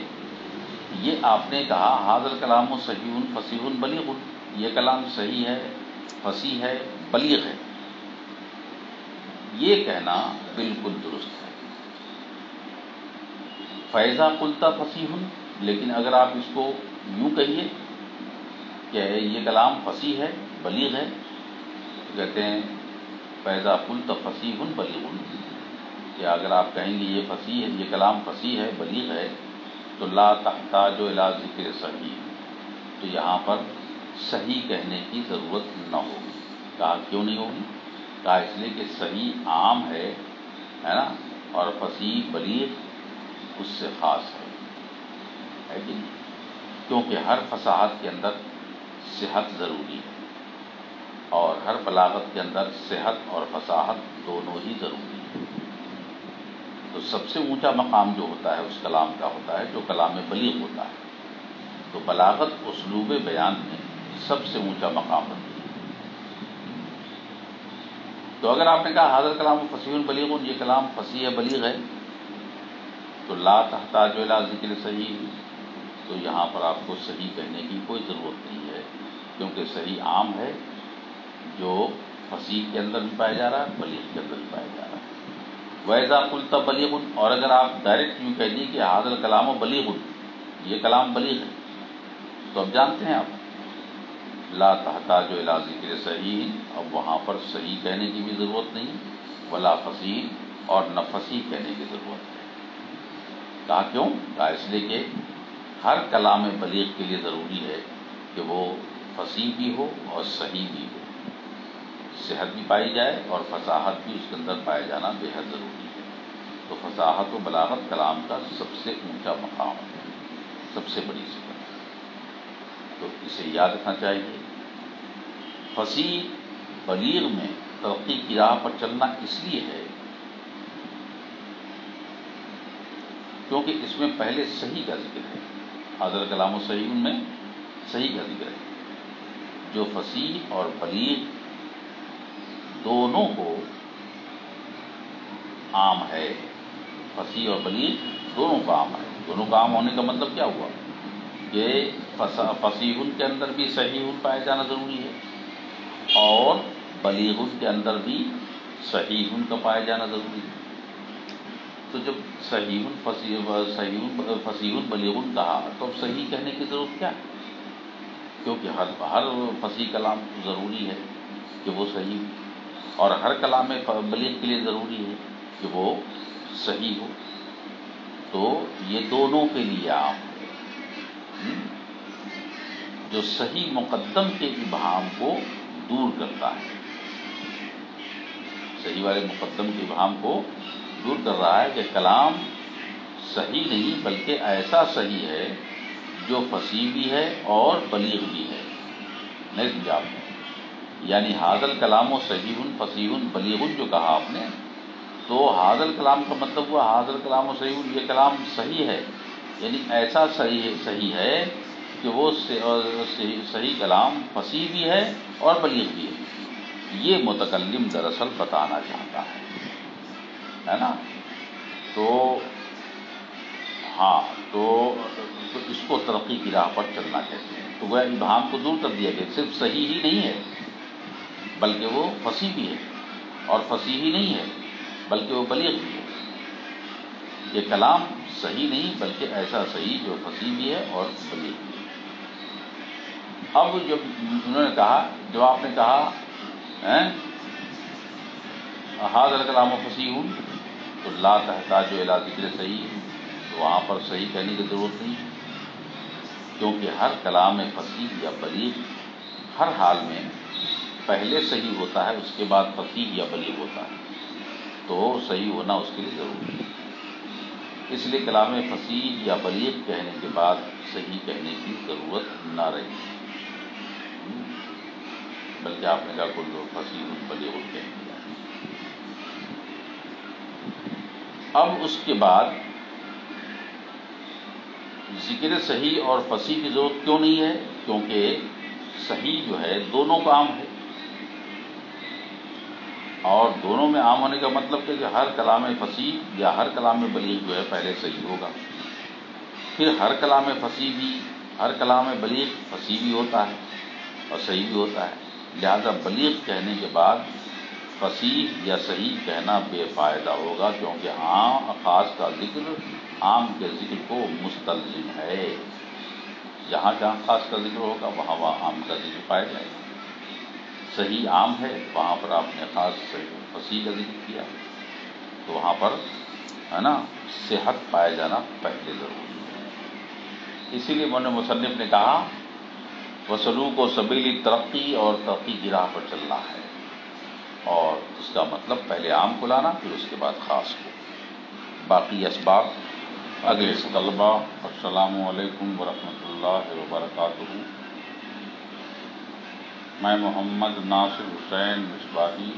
یہ آپ نے کہا حاضر کلام و صحیح فصیح بلیغ، یہ کلام صحیح ہے، فصیح ہے، بلیغ ہے، یہ کہنا بالکل درست ہے. فیضا قلتا فصیح، لیکن اگر آپ اس کو یوں کہیے کہ یہ کلام فصیح ہے، بلیغ ہے، تو کہتے ہیں فیضا قلتا فصیح بلیغ، کہ اگر آپ کہیں گے یہ فصیح ہے، یہ کلام فصیح ہے، بلیغ ہے، تو لا تحتاج الی ذکر صحیح، تو یہاں پر صحیح کہنے کی ضرورت نہ ہوگی. کہا کیوں نہیں ہوگی؟ کہا اس لیے کہ صحیح عام ہے نا، اور فصیح بلیغ اس سے خاص ہے کہ نہیں؟ کیونکہ ہر فصاحت کے اندر صحت ضروری ہے، اور ہر بلاغت کے اندر صحت اور فصاحت دونوں ہی ضروری ہے. تو سب سے اونچا مقام جو ہوتا ہے اس کلام کا ہوتا ہے جو کلام بلیغ ہوتا ہے. تو بلاغت اسلوب بیان میں سب سے اونچا مقام رکھتی ہے. تو اگر آپ نے کہا حاضر کلام فصیح بلیغ، یہ کلام فصیح بلیغ ہے، تو لا تحتاج الی ذکر صحیح، تو یہاں پر آپ کو صحیح کہنے کی کوئی ضرورت نہیں ہے، کیونکہ صحیح عام ہے جو فصیح کے اندر بھی پایا جا رہا ہے، بلیغ کے اندر بھی پایا جا رہا ہے. وَإِذَا قُلْتَ بَلِيغٌ، اور اگر آپ ڈائریکٹ یوں کہہ دیے کہ حاضر کلام و بلیغ، یہ کلام بلیغ ہے، تو اب جانتے ہیں آپ لا تحتاج الی ذکر صحیح، اب وہاں پر صحیح کہنے کی بھی ضرورت نہیں، ولا فصیح، اور نہ فصیح کہنے کی ضرورت ہے. کہا کیوں؟ کہا اس لیے کہ ہر کلام بلیغ کے لیے ضروری ہے کہ وہ فصیح بھی ہو اور صحیح بھی ہو، صحت بھی پائی جائے اور فصاحت بھی اس کے اندر پائے جانا بے حد ضروری ہے. تو فصاحت و بلاغت کلام کا سب سے اونچا مقام ہے، سب سے بڑی صفت ہے. تو اسے یاد رکھنا چاہیے. فصیح بلیغ میں ترقی کی راہ پر چلنا اس لیے ہے کیونکہ اس میں پہلے صحیح کا ذکر ہے. حاضر کلام و صحیح میں صحیح کا ذکر ہے، جو فصیح اور بلیغ دونوں کو عام ہے. فصیح اور بلیغ دونوں کا عام ہے. دونوں کا عام ہونے کا مطلب کیا ہوا کہ فصیح کے اندر بھی صحیح پائے جانا ضروری ہے، اور بلیغ کے اندر بھی صحیح کا پائے جانا ضروری ہے. تو جب صحیح فصیح بلیغ کہا تو اب صحیح کہنے کی ضرورت کیا ہے؟ کیونکہ ہر فصیح کلام ضروری ہے کہ وہ صحیح، اور ہر کلام بلیغ کے لیے ضروری ہے کہ وہ صحیح ہو، تو یہ دونوں کے لیے عام ہے، جو صحیح مقدم کے ابہام کو دور کرتا ہے، صحیح والے مقدم کے ابہام کو دور کر رہا ہے کہ کلام صحیح نہیں بلکہ ایسا صحیح ہے جو فصیح بھی ہے اور بلیغ بھی ہے۔ نہیں سمجھا آپ نے؟ یعنی حاضل کلام و صحیح فصیح بلیغ جو کہا آپ نے، تو حاضل کلام کا مطلب ہوا حاضل کلام و صحیح، یہ کلام صحیح ہے، یعنی ایسا صحیح ہے کہ وہ صحیح کلام فصیح بھی ہے اور بلیغ بھی ہے۔ یہ متکلم دراصل بتانا چاہتا ہے نا؟ تو ہاں، تو اس کو ترقی کی راہ پر چلنا کہتے ہیں۔ تو وہ ابہام کو دور کر دیا گیا، صرف صحیح ہی نہیں ہے بلکہ وہ فصیح بھی ہے، اور فصیح ہی نہیں ہے بلکہ وہ بلیغ بھی ہے۔ یہ کلام صحیح نہیں بلکہ ایسا صحیح جو فصیح بھی ہے اور بلیغ بھی ہے۔ اب جب انہوں نے کہا، جو آپ نے کہا حاضر کلام و فصیح، تو لا تحتاج الی ذکر صحیح، تو وہاں پر صحیح کہنے کی ضرورت نہیں ہے، کیونکہ ہر کلام فصیح یا بلیغ ہر حال میں پہلے صحیح ہوتا ہے، اس کے بعد فصیح یا بلیغ ہوتا ہے، تو صحیح ہونا اس کے لیے ضروری ہے۔ اس لیے کلام فصیح یا بلیغ کہنے کے بعد صحیح کہنے کی ضرورت نہ رہی، بلکہ آپ نے کہا کل فصیح بلیغ کہہ دیا۔ اب اس کے بعد ذکر صحیح اور فصیح کی ضرورت کیوں نہیں ہے؟ کیونکہ صحیح جو ہے دونوں کا عام ہے، اور دونوں میں عام ہونے کا مطلب کہ ہر کلام فصیح یا ہر کلام بلیغ جو ہے پہلے صحیح ہوگا، پھر ہر کلام فصیح بھی، ہر کلام بلیغ فصیح بھی ہوتا ہے اور صحیح بھی ہوتا ہے، لہذا بلیغ کہنے کے بعد فصیح یا صحیح کہنا بے فائدہ ہوگا، کیونکہ عام خاص کا ذکر عام کے ذکر کو مستلزم ہے۔ جہاں جہاں خاص کا ذکر ہوگا وہاں عام کا ذکر پایا جائے گا۔ صحیح عام ہے، وہاں پر آپ نے خاص فصیح کا ذکر کیا، تو وہاں پر ہے نا صحت پایا جانا پہلے ضروری ہے۔ اسی لیے مصنف نے کہا وسلوک و سبیل ترقی، اور ترقی کی راہ پر چلنا ہے، اور اس کا مطلب پہلے عام کو لانا پھر اس کے بعد خاص کو۔ باقی اسباب اگلے طلبہ۔ السلام علیکم ورحمۃ اللہ وبرکاتہ۔ میں محمد ناصر حسین مصباحی،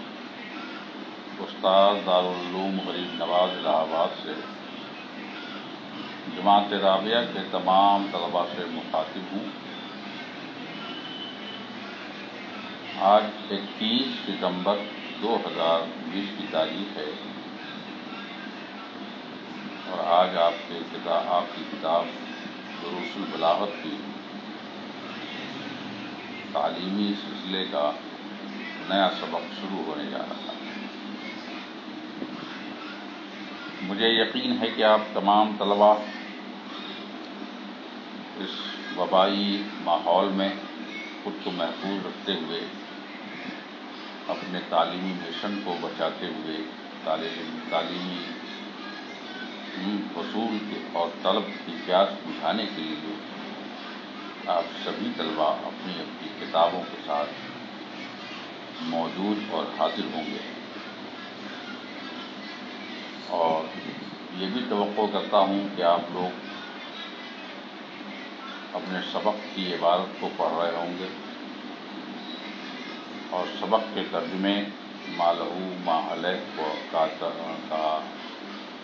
استاد دارالعلوم غریب نواز الہ آباد سے جماعت رابعہ کے تمام طلباء سے مخاطب ہوں۔ آج 21 ستمبر 2020 کی تاریخ ہے، اور آج آپ کی کتاب دروس البلاغت کی تعلیمی سلسلے کا نیا سبق شروع ہونے جا رہا ہے۔ مجھے یقین ہے کہ آپ تمام طلباء اس وبائی ماحول میں خود کو محفوظ رکھتے ہوئے، اپنے تعلیمی مشن کو بچاتے ہوئے، تعلیمی حصول اور طلب کی پیاس بجھانے کے لیے آپ سبھی طلباء اپنی اپنی کتابوں کے ساتھ موجود اور حاضر ہوں گے، اور یہ بھی توقع کرتا ہوں کہ آپ لوگ اپنے سبق کی عبارت کو پڑھ رہے ہوں گے، اور سبق کے ترجمے ما لہو ما علیہ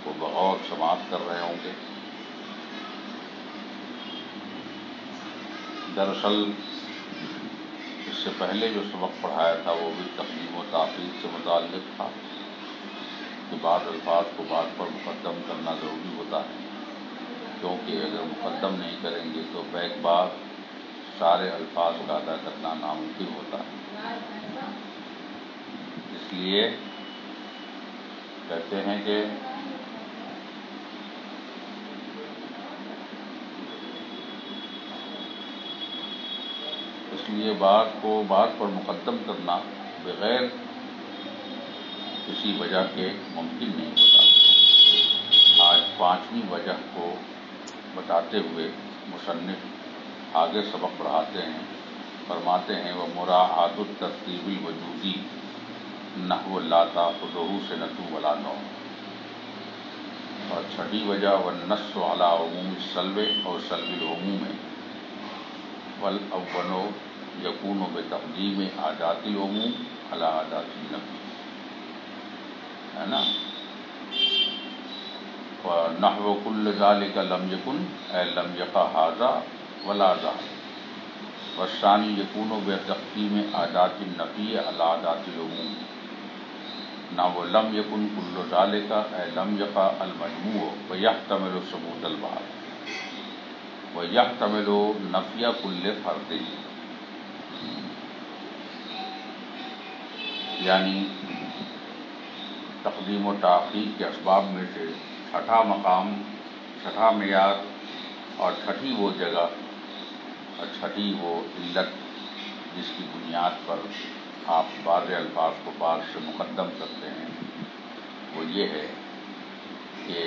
کو بغور سماعت کر رہے ہوں گے۔ دراصل اس سے پہلے جو سبق پڑھایا تھا وہ بھی تقدیم و تاخیر سے متعلق تھا، کہ بعض الفاظ کو بعد پر مقدم کرنا ضروری ہوتا ہے، کیونکہ اگر مقدم نہیں کریں گے تو بیک بار سارے الفاظ کا ادا کرنا ناممکن ہوتا ہے۔ اس لیے کہتے ہیں کہ لیے بعض کو بعض پر مقدم کرنا بغیر کسی وجہ کے ممکن نہیں ہوتا۔ آج پانچویں وجہ کو بتاتے ہوئے مصنف آگے سبق پڑھاتے ہیں، فرماتے ہیں وَمُرَاعَةُ التَّرْتِيبِ الْوُجُودِي نَحْوَ لَا تَأْخُذُهُ سِنَةٌ وَلَا نَوْمٌ۔ اور چھٹی وجہ وَالنَّصُّ عَلَىٰ عُمُومِ السَّلْبِ أَوْ سَلْبِ الْعُمُومِ وَالْأَوَّلُ يَكُونُ بِتَقْدِيمِ عَادَاتِ الْعُمُومِ عَلَىٰ عَادَاتِ النَّفْيِ، ہے نا؟ وَنَحْوُ كُلِّ ذَلِكَ لَمْ يَكُنْ أَيْ لَمْ يَقَعْ هَٰذَا وَلَا ذَاكَ۔ وَالثَّانِي يَكُونُ بِتَقْدِيمِ عَادَاتِ النَّفْيِ عَلَىٰ عَادَاتِ الْعُمُومِ نَحْوُ لَمْ يَكُنْ كُلُّ ذَلِكَ أَيْ لَمْ يَقَعْ الْمَجْمُوعُ وَيَحْتَمِلُ ثُبُوتَ الْبَعْضِ وَيَحْتَمِلُ نَفْيَ كُلِّ فَرْدٍ۔ یعنی تقدیم و تاخیر کے اسباب میں سے چھٹا مقام، چھٹا معیار اور چھٹی وہ جگہ اور چھٹی وہ علت جس کی بنیاد پر آپ بعض الفاظ کو بعض سے مقدم کرتے ہیں، وہ یہ ہے کہ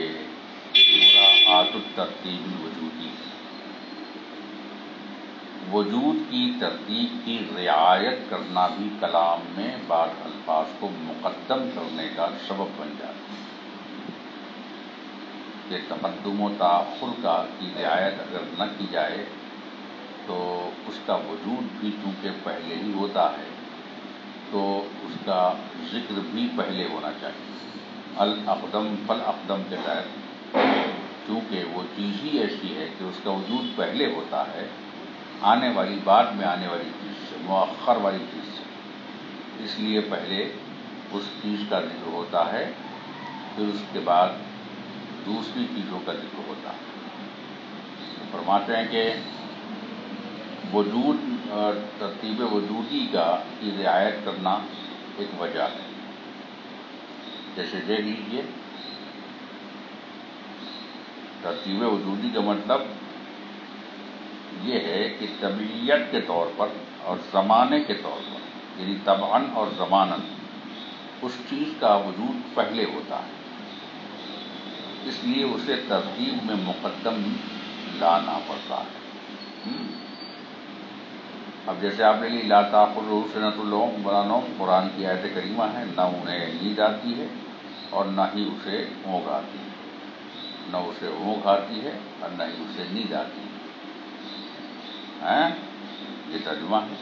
مراعاۃ الترتیب الوجودی، وجود کی ترتیب کی رعایت کرنا بھی کلام میں بعض الفاظ کو مقدم کرنے کا سبب بن جاتا ہے کہ تقدم و تاخر کی رعایت اگر نہ کی جائے تو اس کا وجود بھی چونکہ پہلے ہی ہوتا ہے تو اس کا ذکر بھی پہلے ہونا چاہیے۔ الاقدم فالاقدم کے تحت چونکہ وہ چیز ہی ایسی ہے کہ اس کا وجود پہلے ہوتا ہے آنے والی بعد میں آنے والی چیز سے، مؤخر والی چیز سے، اس لیے پہلے اس چیز کا ذکر ہوتا ہے پھر اس کے بعد دوسری چیزوں کا ذکر ہوتا ہے۔ فرماتے ہیں کہ وجود اور ترتیب وجودی کی رعایت کرنا ایک وجہ ہے۔ جیسے دیکھ لیجیے ترتیب وجودی کا مطلب یہ ہے کہ طبیعت کے طور پر اور زمانے کے طور پر، یعنی طبعاً اور زماناً اس چیز کا وجود پہلے ہوتا ہے، اس لیے اسے ترتیب میں مقدم لانا پڑتا ہے۔ اب جیسے آپ نے لی لا تأخذہ سنۃ ولا نوم، قرآن کی آیت کریمہ ہے، نہ انہیں نیند آتی ہے اور نہ ہی اسے اونگ آتی ہے، نہ اسے اونگ آتی ہے اور نہ ہی اسے نیند آتی ہے، یہ ترجمہ ہے۔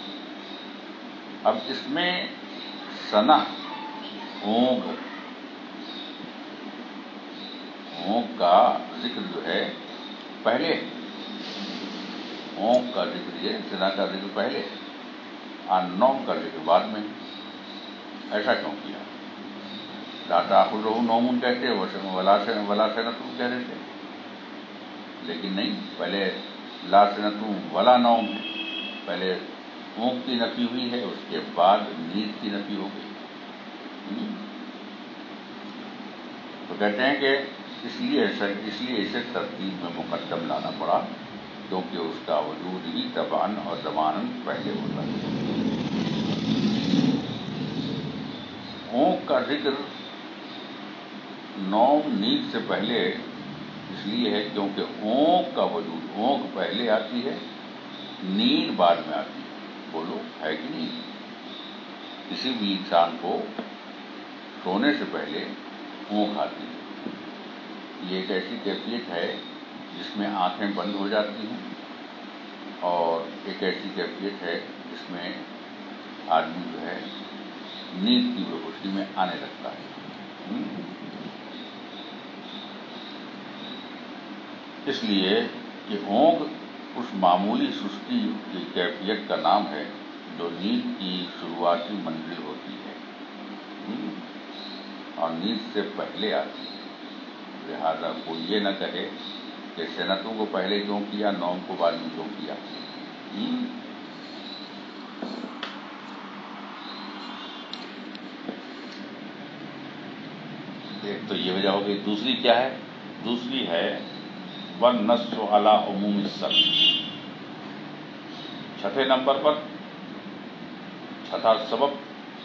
اب اس میں سنہ اونگ کا ذکر جو ہے پہلے، اونگ کا ذکر یہ سنہ کا ذکر پہلے اور نوم کا ذکر بعد میں، ایسا کیوں کیا؟ لا تأخذہ نوم کہتے ولا سنۃ کہہ رہے تھے، لیکن نہیں، پہلے لا سنۃ ولا نوم ہے، پہلے اونگ کی نفی ہوئی ہے، اس کے بعد نیند کی نفی ہو گئی۔ تو کہتے ہیں کہ اس لیے اسے ترتیب میں مقدم لانا پڑا کیونکہ اس کا وجود ہی طبعاً اور زماناً پہلے ہوتا ہے۔ اونگ کا ذکر نوم نیند سے پہلے اس لیے ہے کیونکہ اونگ کا وجود، اونگ پہلے آتی ہے، نیند بعد میں آتی ہے۔ بولو ہے کہ نہیں؟ کسی بھی انسان کو سونے سے پہلے اونگ آتی ہے، یہ ایک ایسی کیفیت ہے جس میں آنکھیں بند ہو جاتی ہیں، اور ایک ایسی کیفیت ہے جس میں آدمی جو ہے نیند کی بے ہوشی میں آنے لگتا ہے۔ اس لیے کہ اونگ اس معمولی سستی کی کیفیت کا نام ہے جو نیند کی شروعاتی منزل ہوتی ہے اور نیند سے پہلے آتی ہے۔ لہذا کوئی یہ نہ کہے کہ سنتوں کو پہلے کیوں کیا، نوم کو بعد میں کیوں کیا۔ ایک تو یہ وجہ ہو گئی، دوسری کیا ہے؟ دوسری ہے وَالنَّصُّ عَلَىٰ عُمُومِ السَّلْبِ۔ چھٹے نمبر پر چھٹا سبب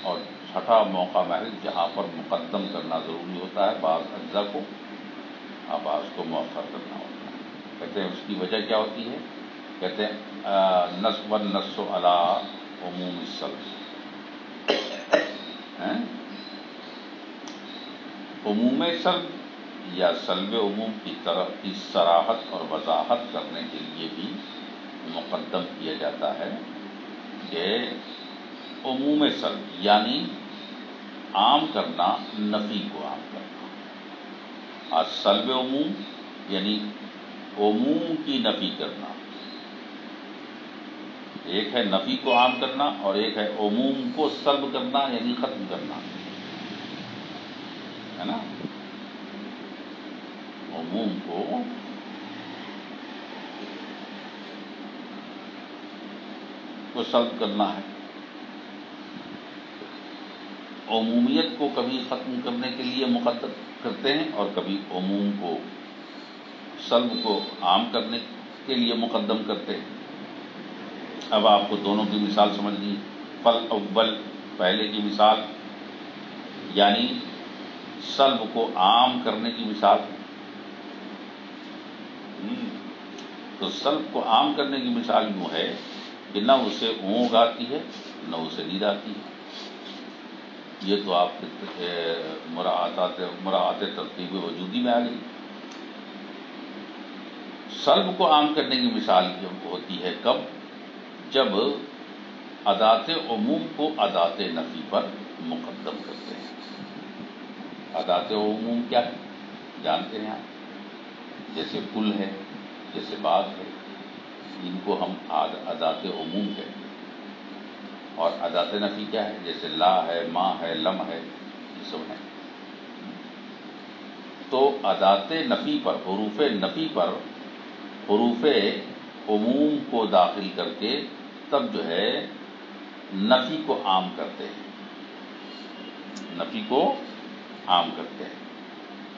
اور چھٹا موقع محض جہاں پر مقدم کرنا ضروری ہوتا ہے بعض اجزاء کو، اور بعض کو مؤخر کرنا ہوتا ہے۔ کہتے ہیں اس کی وجہ کیا ہوتی ہے؟ کہتے ہیں نصب النص علی عموم السلب، عموم سلب یا سلب عموم کی طرف کی صراحت اور وضاحت کرنے کے لیے بھی مقدم کیا جاتا ہے کہ عموم سلب یعنی عام کرنا نفی کو عام کرنا، اور سلب عموم یعنی عموم کی نفی کرنا۔ ایک ہے نفی کو عام کرنا اور ایک ہے عموم کو سلب کرنا یعنی ختم کرنا، ہے نا؟ عموم کو سلب کرنا ہے۔ عمومیت کو کبھی ختم کرنے کے لیے مقدم کرتے ہیں اور کبھی عموم کو سلب کو عام کرنے کے لیے مقدم کرتے ہیں۔ اب آپ کو دونوں کی مثال سمجھنی ہے۔ فل اول پہلے کی مثال یعنی سلب کو عام کرنے کی مثال، تو سلب کو عام کرنے کی مثال یوں ہے کہ نہ اسے اونگ آتی ہے نہ اسے نید آتی ہے۔ یہ تو آپ کے مراعات ترتیب وجودی میں آ گئی۔ سلب کو عام کرنے کی مثال ہوتی ہے کب؟ جب ادات عموم کو ادات نفی پر مقدم کرتے ہیں۔ ادات عموم کیا ہے جانتے ہیں آپ؟ جیسے کل ہے، جیسے بعض ہے، ان کو ہم ادات عموم کہتے ہیں۔ اور ادات نفی کیا ہے؟ جیسے لا ہے، ما ہے، لم ہے، یہ سب ہیں۔ تو ادات نفی پر، حروف نفی پر حروف عموم کو داخل کر کے تب جو ہے نفی کو عام کرتے ہیں، نفی کو عام کرتے ہیں۔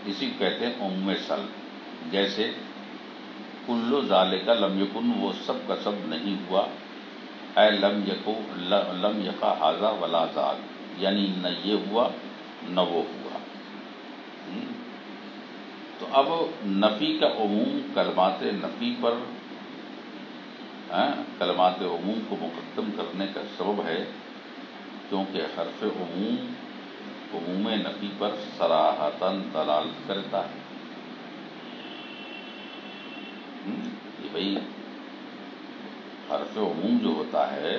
اسی کو کہتے ہیں عموم سلب۔ جیسے کل ذالک لم یکن، وہ سب کا سب نہیں ہوا، اے لم یقع ھذا ولا ذاک، یعنی نہ یہ ہوا نہ وہ ہوا۔ تو اب نفی کا عموم کلمات نفی پر کلمات عموم کو مقدم کرنے کا سبب ہے کیونکہ حرف عموم نفی پر صراحتاً دلالت کرتا ہے۔ کہ بھئی حرف عموم جو ہوتا ہے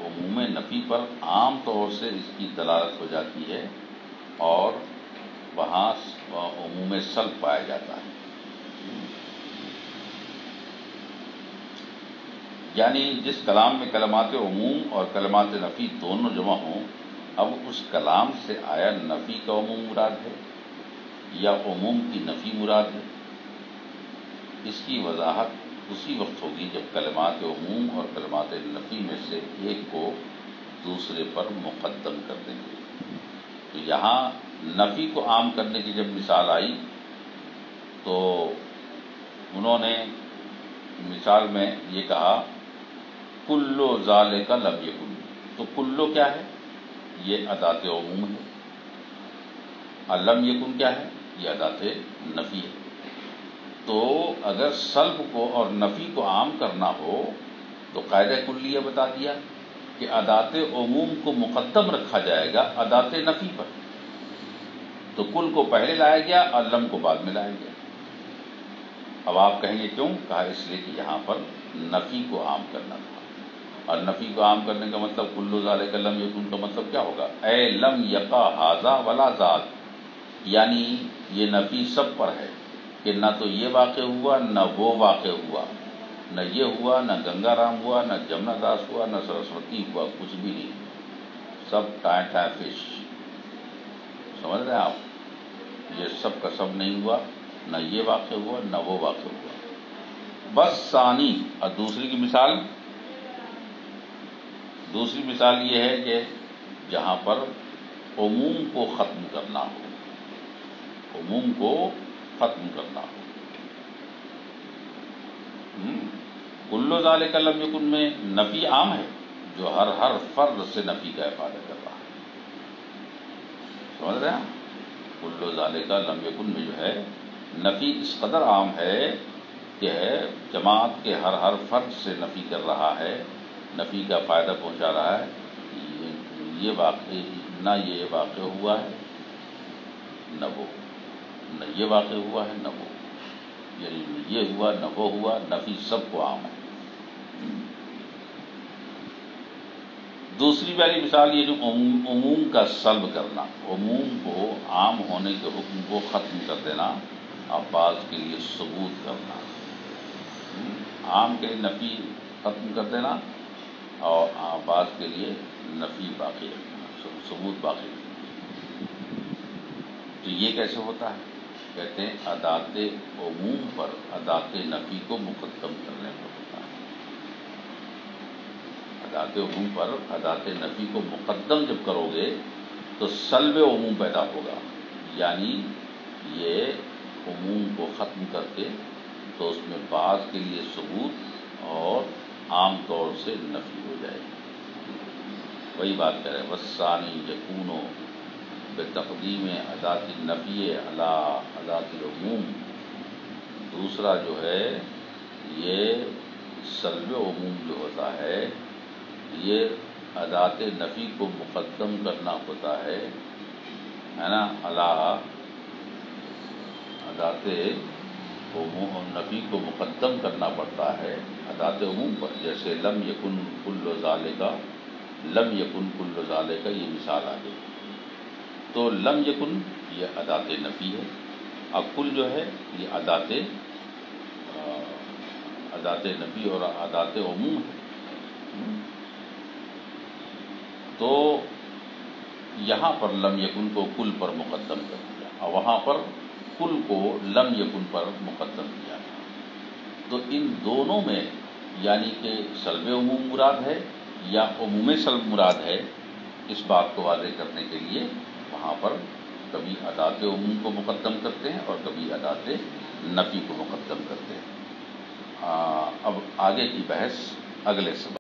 عموم نفی پر عام طور سے اس کی دلالت ہو جاتی ہے اور وہاں عموم سلب پایا جاتا ہے۔ یعنی جس کلام میں کلمات عموم اور کلمات نفی دونوں جمع ہوں، اب اس کلام سے آیا نفی کا عموم مراد ہے یا عموم کی نفی مراد ہے، اس کی وضاحت اسی وقت ہوگی جب کلمات عموم اور کلمات نفی میں سے ایک کو دوسرے پر مقدم کر دیں گے۔ تو یہاں نفی کو عام کرنے کی جب مثال آئی تو انہوں نے مثال میں یہ کہا کلو ذالک لم یکن، تو کلو کیا ہے؟ یہ ادات عموم ہے، اور لم یکن کیا ہے؟ یہ ادات نفی ہے۔ تو اگر سلب کو اور نفی کو عام کرنا ہو تو قاعدہ کلیہ بتا دیا کہ ادات عموم کو مقدم رکھا جائے گا ادات نفی پر، تو کل کو پہلے لایا گیا اور لم کو بعد میں لایا گیا۔ اب آپ کہیں گے کیوں؟ کہا اس لیے کہ یہاں پر نفی کو عام کرنا تھا، اور نفی کو عام کرنے کا مطلب کلو ذالک لم یکن کا مطلب کیا ہوگا؟ اے لم یقع ھذا ولا ذاک، یعنی یہ نفی سب پر ہے کہ نہ تو یہ واقع ہوا نہ وہ واقع ہوا، نہ یہ ہوا نہ گنگا رام ہوا نہ جمنا داس ہوا نہ سرسوتی ہوا، کچھ بھی نہیں، سب ٹائیں فش۔ سمجھ رہے ہیں آپ؟ یہ سب کا سب نہیں ہوا، نہ یہ واقع ہوا نہ وہ واقع ہوا۔ بس ثانی، اور دوسری مثال یہ ہے کہ جہاں پر عموم کو ختم کرنا ہو، عموم کو ختم کرنا ہو۔ کلو ذالک لم یکن میں نفی عام ہے جو ہر فرد سے نفی کا افادہ کر رہا ہے. سمجھ رہے ہیں؟ کل ذالک لم یکن میں جو ہے نفی اس قدر عام ہے کہ جماعت کے ہر فرد سے نفی کر رہا ہے، نفی کا فائدہ پہنچا رہا ہے. یہ واقع نہ یہ واقع ہوا ہے نہ وہ، نہ یہ واقع ہوا ہے نہ وہ، یعنی یہ ہوا نہ وہ ہوا، نفی سب کو عام ہے. دوسری والی مثال یہ جو عموم کا سلب کرنا، عموم کو عام ہونے کے حکم کو ختم کر دینا اور بعض کے لیے ثبوت کرنا. عام کے لیے نفی ختم کر دینا اور بعض کے لیے نفی باقی رکھنا، ثبوت باقی رکھنا. تو یہ کیسے ہوتا ہے؟ کہتے ہیں ادات عموم پر ادات نفی کو مقدم کرنے پر ہوتا ہے. ادات عموم پر ادات نفی کو مقدم جب کرو گے تو سلب عموم پیدا ہوگا، یعنی یہ عموم کو ختم کر کے تو اس میں بعض کے لیے ثبوت اور عام طور سے نفی ہو جائے گی. وہی بات کریں وَالثَّانِي یکون بتقدیم ادات النفی علی ادات العموم. دوسرا جو ہے یہ سلب عموم جو ہوتا ہے یہ ادات نفی کو مقدم کرنا ہوتا ہے نا، علی ادات نفی کو مقدم کرنا پڑتا ہے ادات عموم پر. جیسے لم یکن کل ذالک، لم یکن کل ذالک یہ مثال آ گئی. تو لم یکن یہ ادات نفی ہے، اور کل جو ہے یہ ادات نفی اور ادات عموم ہے. تو یہاں پر لم یکن کو کل پر مقدم کر دیا اور وہاں پر کل کو لم یکن پر مقدم کیا. تو ان دونوں میں یعنی کہ سلب عموم مراد ہے یا عموم سلب مراد ہے، اس بات کو واضح کرنے کے لیے وہاں پر کبھی ادات عموم کو مقدم کرتے ہیں اور کبھی ادات نفی کو مقدم کرتے ہیں. اب آگے کی بحث اگلے سبق